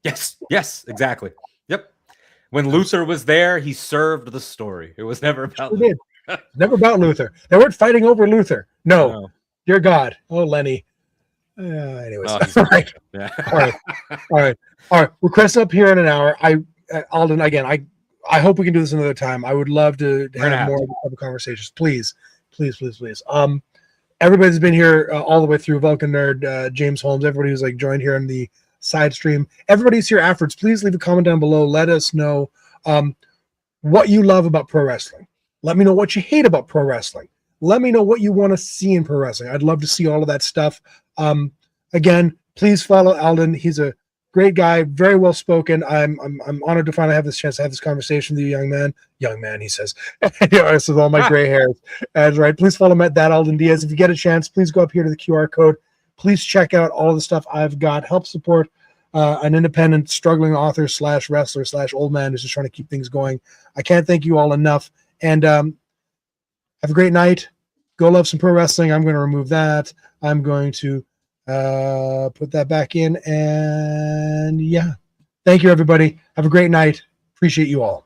Yes, exactly. Yep. When Luther was there, he served the story. It was never about Never about Luther. They weren't fighting over Luther. No, No. dear God. Oh, Lenny. Anyways, Oh, all right, yeah. all right. We're cresting up here in an hour. Alden, again, I hope we can do this another time. I would love to have more of the type of conversations. Please. Everybody's been here all the way through. Vulcan Nerd, James Holmes, everybody who's like joined here in the side stream. Everybody's here afterwards. Please leave a comment down below. Let us know what you love about pro wrestling. Let me know what you hate about pro wrestling. Let me know what you want to see in pro wrestling. I'd love to see all of that stuff. Again, please follow Alden. He's a great guy, very well spoken. I'm honored to finally have this chance to have this conversation with you, young man. Young man, he says. With all my gray hairs. That's right. Please follow him at that Alden Diaz. If you get a chance, please go up here to the QR code. Please check out all the stuff I've got. Help support an independent, struggling author / wrestler / old man who's just trying to keep things going. I can't thank you all enough. And have a great night. Go love some pro wrestling. I'm going to remove that. I'm going to put that back in. And yeah, thank you, everybody. Have a great night. Appreciate you all.